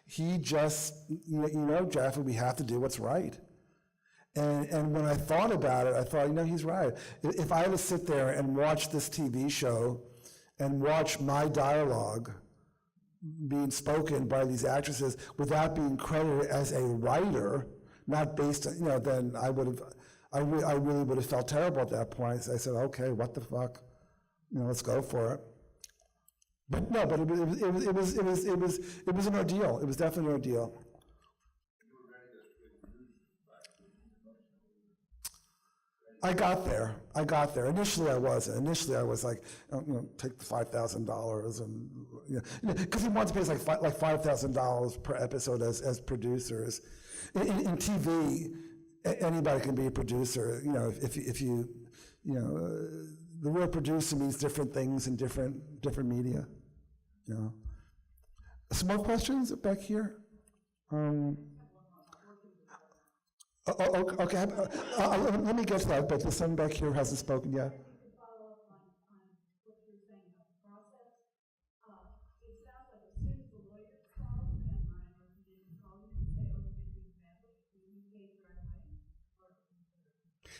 He just, Jaffe, we have to do what's right. And when I thought about it, I thought, he's right. If I had to sit there and watch this TV show and watch my dialogue being spoken by these actresses without being credited as a writer, not based on, then I really would have felt terrible at that point. I said, okay, what the fuck? Let's go for it. But no, but it was an ordeal. It was definitely an ordeal. I got there. Initially, I wasn't. Initially, I was like, take the $5,000 and, because he wanted to pay us like $5,000 per episode as producers. In TV, anybody can be a producer. If you the word producer means different things in different media. Some more questions back here. Okay. Let me get to that, but the son back here hasn't spoken yet. To follow up on what you were saying about the process, it sounds like as soon as the lawyer called and Ryan Murphy didn't call you and say, oh, you did things badly,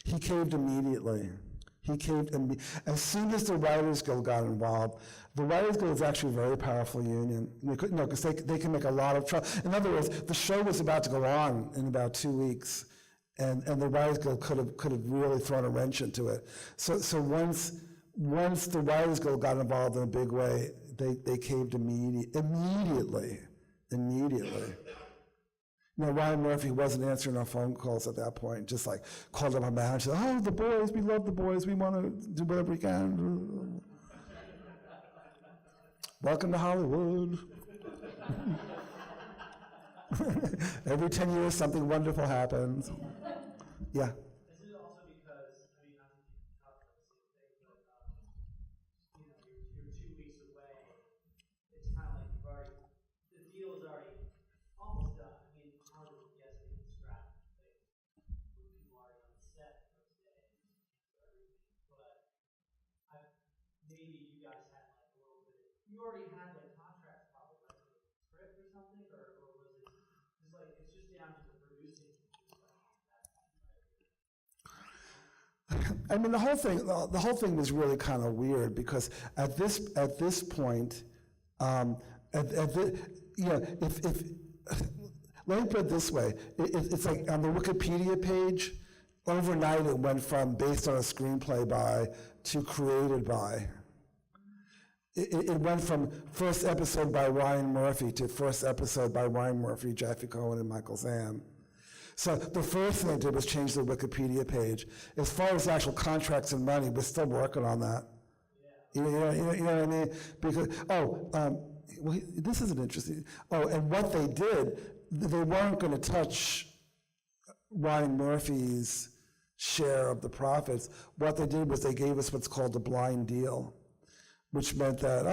you caved right away? He caved immediately. As soon as the Writers Guild got involved. The Writers Guild is actually a very powerful union, because they can make a lot of trouble. In other words, the show was about to go on in about 2 weeks, and the Writers Guild could have really thrown a wrench into it. So once the Writers Guild got involved in a big way, they caved immediately. Ryan Murphy wasn't answering our phone calls at that point, just like called up our manager, oh, the boys, we love the boys, we want to do whatever we can. Welcome to Hollywood. Every 10 years, something wonderful happens. Yeah. Is it also because, not to talk about the same thing, but you're 2 weeks away. It's kind of like the deal is already almost done. How does it get to the scrap? People are already on set the first day and everything. But maybe you guys had a little bit. You already had contracts probably with the script or something, or was it just it's just down to the producing? The whole thing was really kind of weird, because at this point, if let me put it this way, it's like on the Wikipedia page, overnight it went from based on a screenplay by to created by. It went from first episode by Ryan Murphy to first episode by Ryan Murphy, Jaffe Cohen, and Michael Zam. So the first thing I did was change the Wikipedia page. As far as actual contracts and money, we're still working on that. Yeah. You know what I mean? Because, this is an interesting, and what they did, they weren't going to touch Ryan Murphy's share of the profits. What they did was they gave us what's called a blind deal, which meant that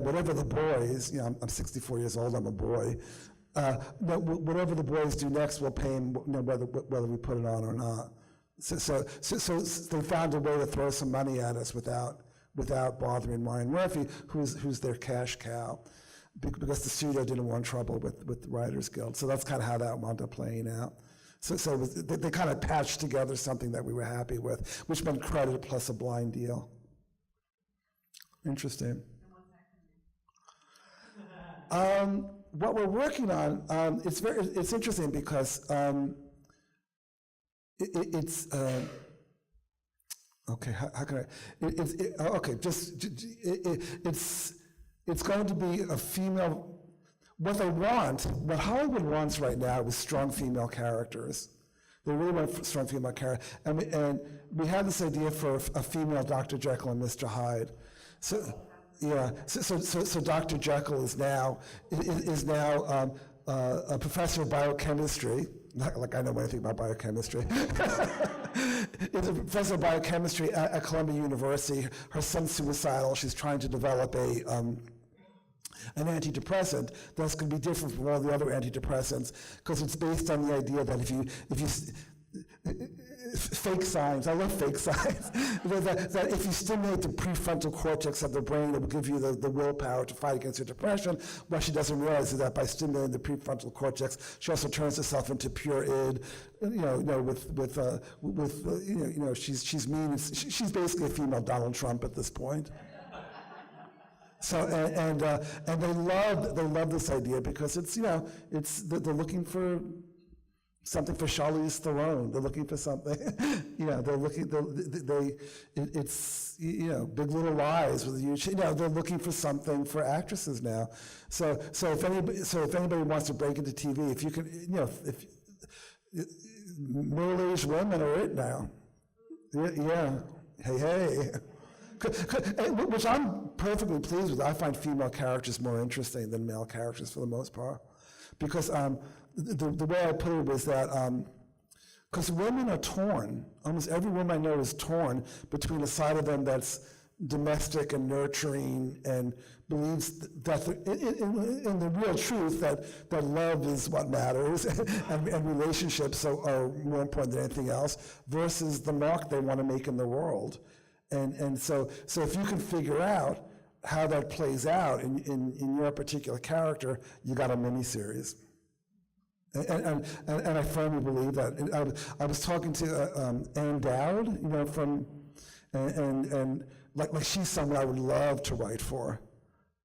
whatever the boys, I'm 64 years old, I'm a boy, whatever the boys do next, we'll pay them, whether we put it on or not. So they found a way to throw some money at us without bothering Ryan Murphy, who's their cash cow, because the studio didn't want trouble with the Writers Guild. So that's kind of how that wound up playing out. So they kind of patched together something that we were happy with, which meant credit plus a blind deal. Interesting. What we're working on, it's interesting because it's okay. How can I? It's going to be a female. What Hollywood wants right now is strong female characters. They really want strong female characters, and we had this idea for a female Dr. Jekyll and Mr. Hyde. So Dr. Jekyll is now a professor of biochemistry. Not like I know anything about biochemistry. Is a professor of biochemistry at Columbia University. Her son's suicidal. She's trying to develop an antidepressant that's going to be different from all the other antidepressants, because it's based on the idea that if you fake science, I love fake science, that if you stimulate the prefrontal cortex of the brain, it will give you the willpower to fight against your depression. What she doesn't realize is that by stimulating the prefrontal cortex, she also turns herself into pure id. She's mean. She's basically a female Donald Trump at this point. So and they love this idea because they're looking for something for Charlize Theron. They're looking for something, it's Big Little Lies with huge. They're looking for something for actresses now. So if anybody wants to break into TV, if you can, if middle-aged women are it now. Yeah. Hey. Which I'm perfectly pleased with. I find female characters more interesting than male characters for the most part. Because the way I put it was that, because women are torn, almost every woman I know is torn between a side of them that's domestic and nurturing and believes that in the real truth that love is what matters and relationships are more important than anything else, versus the mark they want to make in the world. And so if you can figure out how that plays out in your particular character, you got a miniseries. And I firmly believe that. I was talking to Ann Dowd, and like she's someone I would love to write for,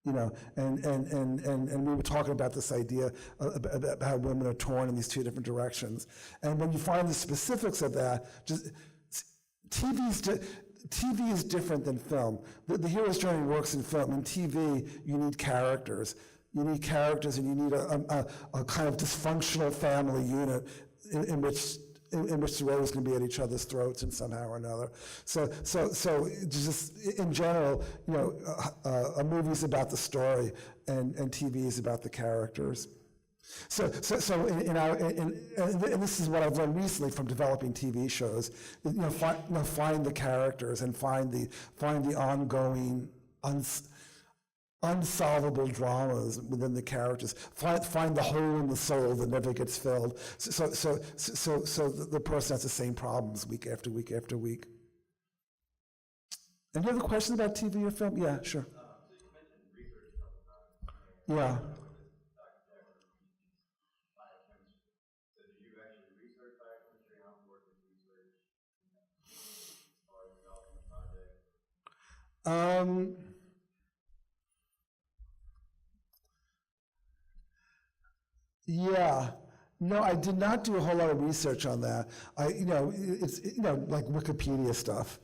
and we were talking about this idea about how women are torn in these two different directions. And when you find the specifics of that, just TV is different than film. The hero's journey works in film. In TV, you need characters. You need characters, and you need a kind of dysfunctional family unit in which they're always going to be at each other's throats in somehow or another. So just in general, a movie's about the story, and TV is about the characters. So and this is what I've learned recently from developing TV shows. Find the characters and find the ongoing unsolvable dramas within the characters. Find the hole in the soul that never gets filled. So the person has the same problems week after week after week. Any other questions about TV or film? Yeah, sure. So you mentioned research a couple times. Yeah. So did you actually research biochemistry? How important is research as far as developing a project? Yeah. No, I did not do a whole lot of research on that. It's like Wikipedia stuff.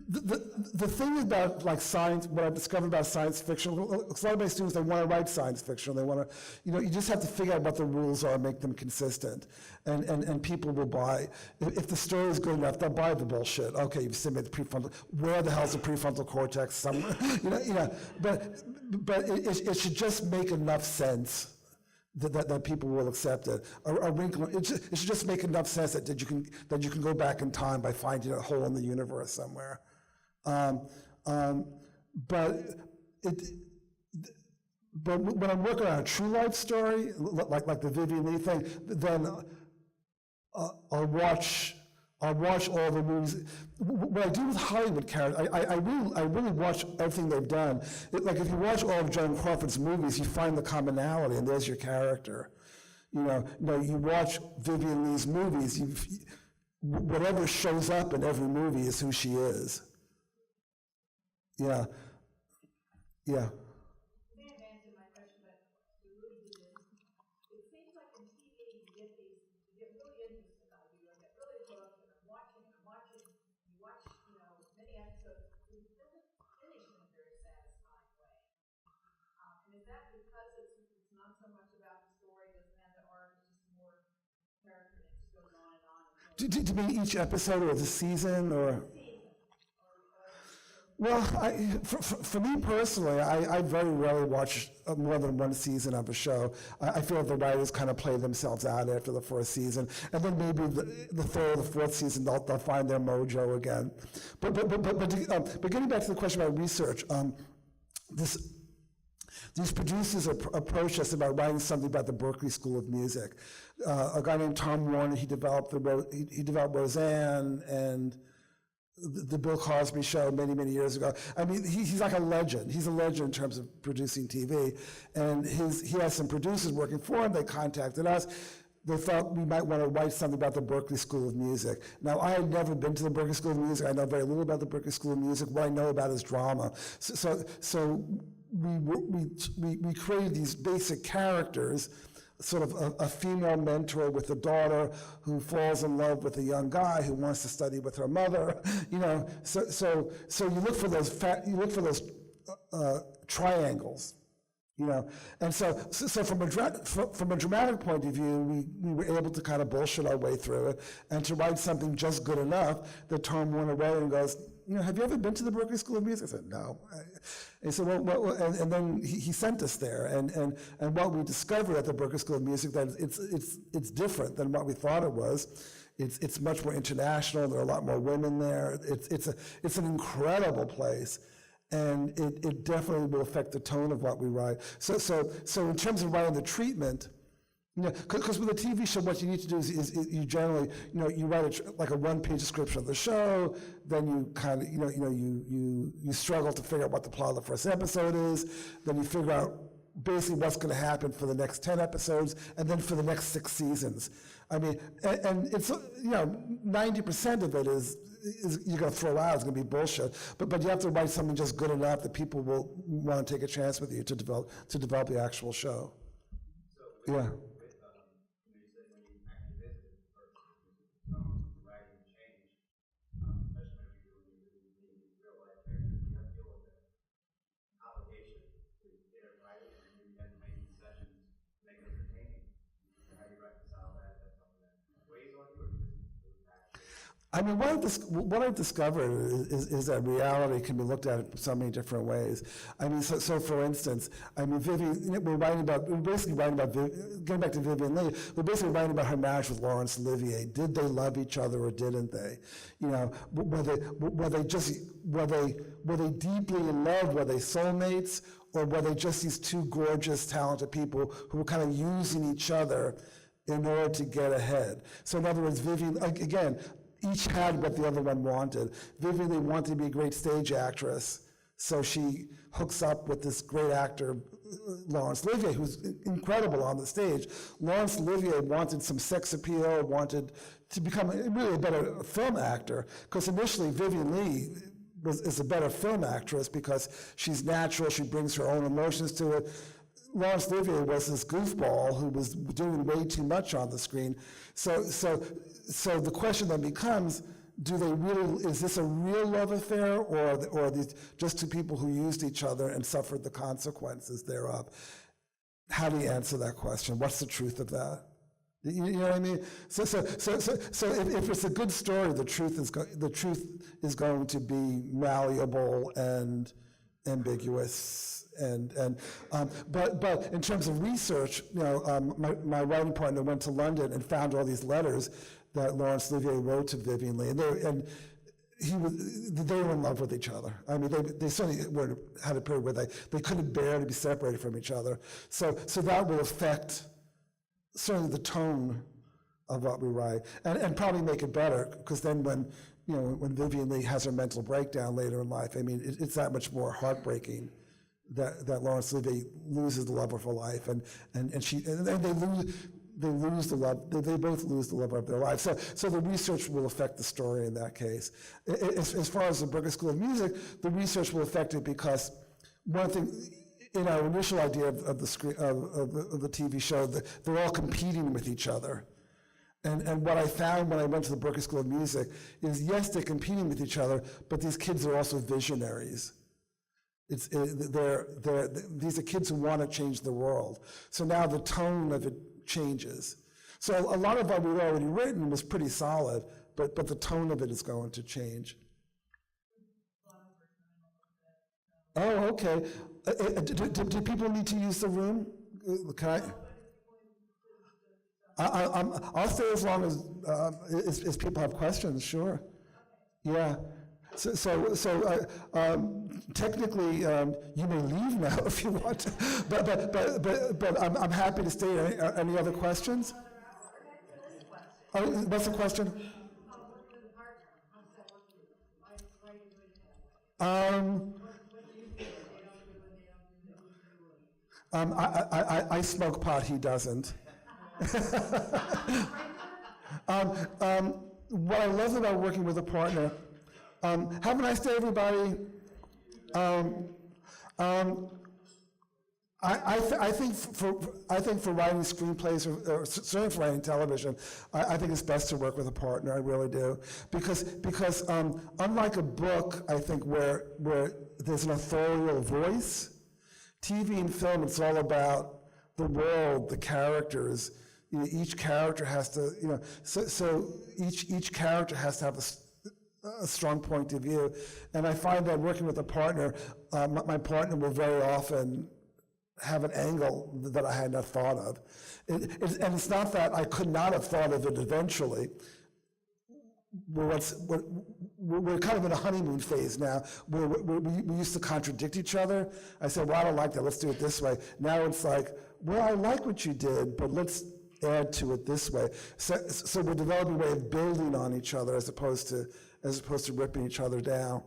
The thing about like science, what I've discovered about science fiction, a lot of my students, they want to write science fiction. They want to, you just have to figure out what the rules are and make them consistent. And people will buy, if the story is good enough, they'll buy the bullshit. Okay, you've simulated the prefrontal, where the hell's the prefrontal cortex? Somewhere, but it should just make enough sense that people will accept it. A wrinkle, it should just make enough sense that you can go back in time by finding a hole in the universe somewhere. But when I'm working on a true life story, like the Vivian Lee thing, then I'll watch all the movies. What I do with Hollywood characters, I really watch everything they've done. Like if you watch all of Joan Crawford's movies, you find the commonality, and there's your character. You watch Vivian Lee's movies, whatever shows up in every movie is who she is. Yeah. You may have answered my question, but you really didn't. It seems like in TV you get really interested about you, and get really hooked, and I'm watching, you watch, many episodes, it doesn't finish in a very satisfying way. And is that because it's not so much about the story, doesn't have the arc, it's just more character, and it just goes on and on. Do you mean each episode or the season or? Well, for me personally, I very rarely watch more than one season of a show. I feel like the writers kind of play themselves out after the first season, and then maybe the third or the fourth season they'll find their mojo again. But getting back to the question about research, these producers approached us about writing something about the Berklee School of Music. A guy named Tom Warner, he developed Roseanne and the Bill Cosby Show many years ago. I mean, he's like a legend. He's a legend in terms of producing TV. And he has some producers working for him. They contacted us. They thought we might want to write something about the Berklee School of Music. Now, I had never been to the Berklee School of Music. I know very little about the Berklee School of Music. What I know about is drama. So we created these basic characters, sort of a female mentor with a daughter who falls in love with a young guy who wants to study with her mother. So you look for those triangles, You know, and so from a dramatic point of view, we were able to kind of bullshit our way through it, and to write something just good enough that Tom went away and goes, you know, have you ever been to the Berklee School of Music? I said, no. And so, and then he sent us there, and what we discovered at the Berklee School of Music, that it's different than what we thought it was. It's much more international. There are a lot more women there. It's an incredible place. And it definitely will affect the tone of what we write. So in terms of writing the treatment, you know, because with a TV show, what you need to do is you generally, you know, you write like a one-page description of the show, then you kind of, you struggle to figure out what the plot of the first episode is, then you figure out basically what's going to happen for the next 10 episodes, and then for the next 6 seasons. I mean, and it's, you know, 90% of it is you're going to throw out, it's going to be bullshit. But you have to write something just good enough that people will want to take a chance with you to develop the actual show. So Yeah. you said when you actually visited the first writing change, especially when you're doing real life characters, you have to deal with the obligation to get it right, and you have to make these sessions make it entertaining. How do you reconcile that? That's something that weighs on you, or just I mean, what I've discovered is that reality can be looked at in so many different ways. I mean, so for instance, I mean, Vivian, we're basically writing about, getting back to Vivian Lee, we're basically writing about her marriage with Laurence Olivier. Did they love each other or didn't they? You know, were they deeply in love? Were they soulmates? Or were they just these two gorgeous, talented people who were kind of using each other in order to get ahead? So in other words, Vivian, again, each had what the other one wanted. Vivian Lee wanted to be a great stage actress, so she hooks up with this great actor, Laurence Olivier, who's incredible on the stage. Laurence Olivier wanted some sex appeal, wanted to become really a better film actor, because initially Vivian Lee is a better film actress because she's natural, she brings her own emotions to it. Laurence Olivier was this goofball who was doing way too much on the screen. So the question then becomes, is this a real love affair, or are these just two people who used each other and suffered the consequences thereof? How do you answer that question? What's the truth of that? You know what I mean? So if it's a good story, the truth is going to be malleable and ambiguous. But in terms of research, you know, my writing partner went to London and found all these letters that Laurence Olivier wrote to Vivian Lee, and they were in love with each other. I mean, they certainly had a period where they couldn't bear to be separated from each other. So that will affect certainly the tone of what we write, and probably make it better, because then when Vivian Lee has her mental breakdown later in life, I mean, it's that much more heartbreaking that Laurence Olivier loses the love of her life, and they lose the love. They both lose the love of their lives. So the research will affect the story in that case. As far as the Berklee School of Music, the research will affect it because one thing, in our initial idea of the TV show, they're all competing with each other. And what I found when I went to the Berklee School of Music is, yes, they're competing with each other, but these kids are also visionaries. These are kids who want to change the world. So now the tone of it changes. So a lot of what we'd already written was pretty solid, but the tone of it is going to change. Oh, okay. Do people need to use the room? Can I'll stay as long as people have questions. Sure. Yeah. So technically, you may leave now if you want to, but I'm happy to stay. Any other questions? Oh, what's the question? I smoke pot. He doesn't. What I love about working with a partner. Have a nice day, everybody. I think for writing screenplays, or certainly for writing television, I think it's best to work with a partner. I really do, because unlike a book, I think where there's an authorial voice, TV and film, it's all about the world, the characters. You know, each character has to, you know, so each character has to have a strong point of view. And I find that working with a partner, my partner will very often have an angle that I had not thought of. And it's not that I could not have thought of it eventually. We're kind of in a honeymoon phase now, where we used to contradict each other. I said, well, I don't like that, let's do it this way. Now it's like, well, I like what you did, but let's add to it this way. So we're developing a way of building on each other as opposed to ripping each other down.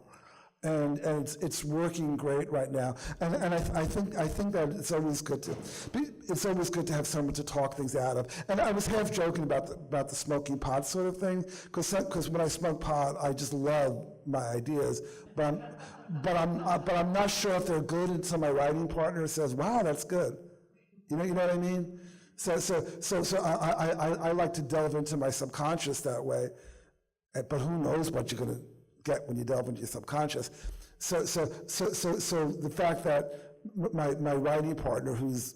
And it's working great right now. And I think that it's always good to have someone to talk things out of. And I was half joking about the smoking pot sort of thing, because when I smoke pot, I just love my ideas. But I'm not sure if they're good until my writing partner says, "Wow, that's good." You know what I mean? So I like to delve into my subconscious that way. But who knows what you're going to get when you delve into your subconscious. So the fact that my writing partner, who's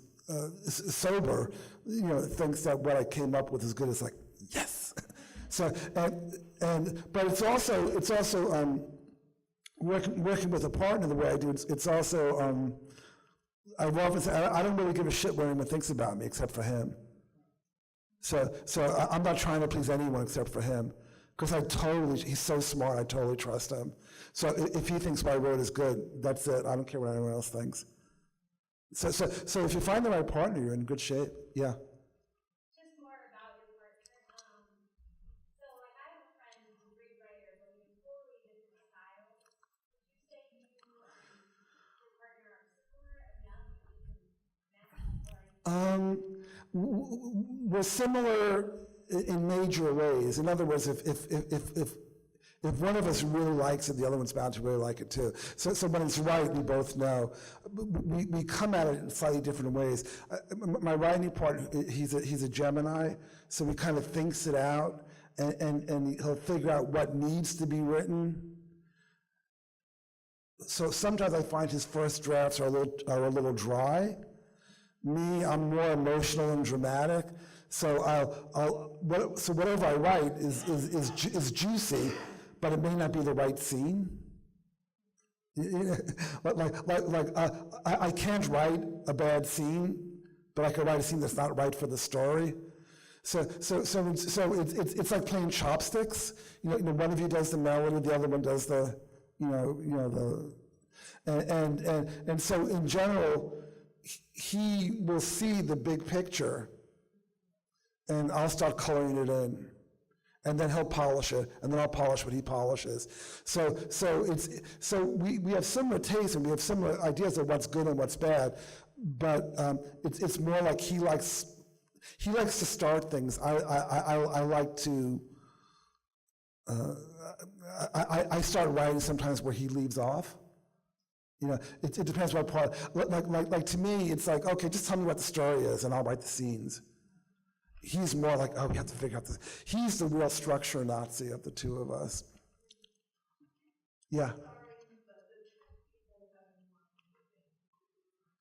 sober, you know, thinks that what I came up with is good, it's like, yes. So but it's also working with a partner the way I do. It's also I've often said I don't really give a shit what anyone thinks about me except for him. So I'm not trying to please anyone except for him. Because he's so smart, I totally trust him. So if he thinks what I wrote is good, that's it. I don't care what anyone else thinks. So if you find the right partner, you're in good shape. Yeah. Just more about your partner. So like I have a friend who's a great writer, but we have totally different styles. Would you say you and your partner are similar enough that you can match, or We're similar in major ways. In other words, if one of us really likes it, the other one's bound to really like it too. So when it's right, we both know. We come at it in slightly different ways. My writing partner, he's a Gemini, so he kind of thinks it out, and he'll figure out what needs to be written. So sometimes I find his first drafts are a little dry. Me, I'm more emotional and dramatic. So so whatever I write is juicy, but it may not be the right scene. I can't write a bad scene, but I can write a scene that's not right for the story. So it's like playing chopsticks. You know, one of you does the melody, the other one does the, and so in general, he will see the big picture, and I'll start coloring it in, and then he'll polish it, and then I'll polish what he polishes. So we have similar tastes, and we have similar ideas of what's good and what's bad, but it's more like he likes to start things. I like to. I start writing sometimes where he leaves off. You know, it depends what part. Like to me, it's like, okay, just tell me what the story is, and I'll write the scenes. He's more like, oh, we have to figure out this. He's the real structure Nazi of the two of us. Yeah.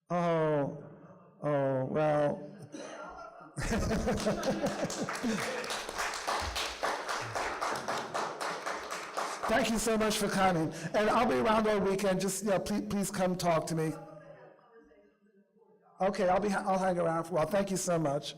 Oh, well. Thank you so much for coming. And I'll be around all weekend. Just, please come talk to me. Okay, I'll hang around for a while. Thank you so much.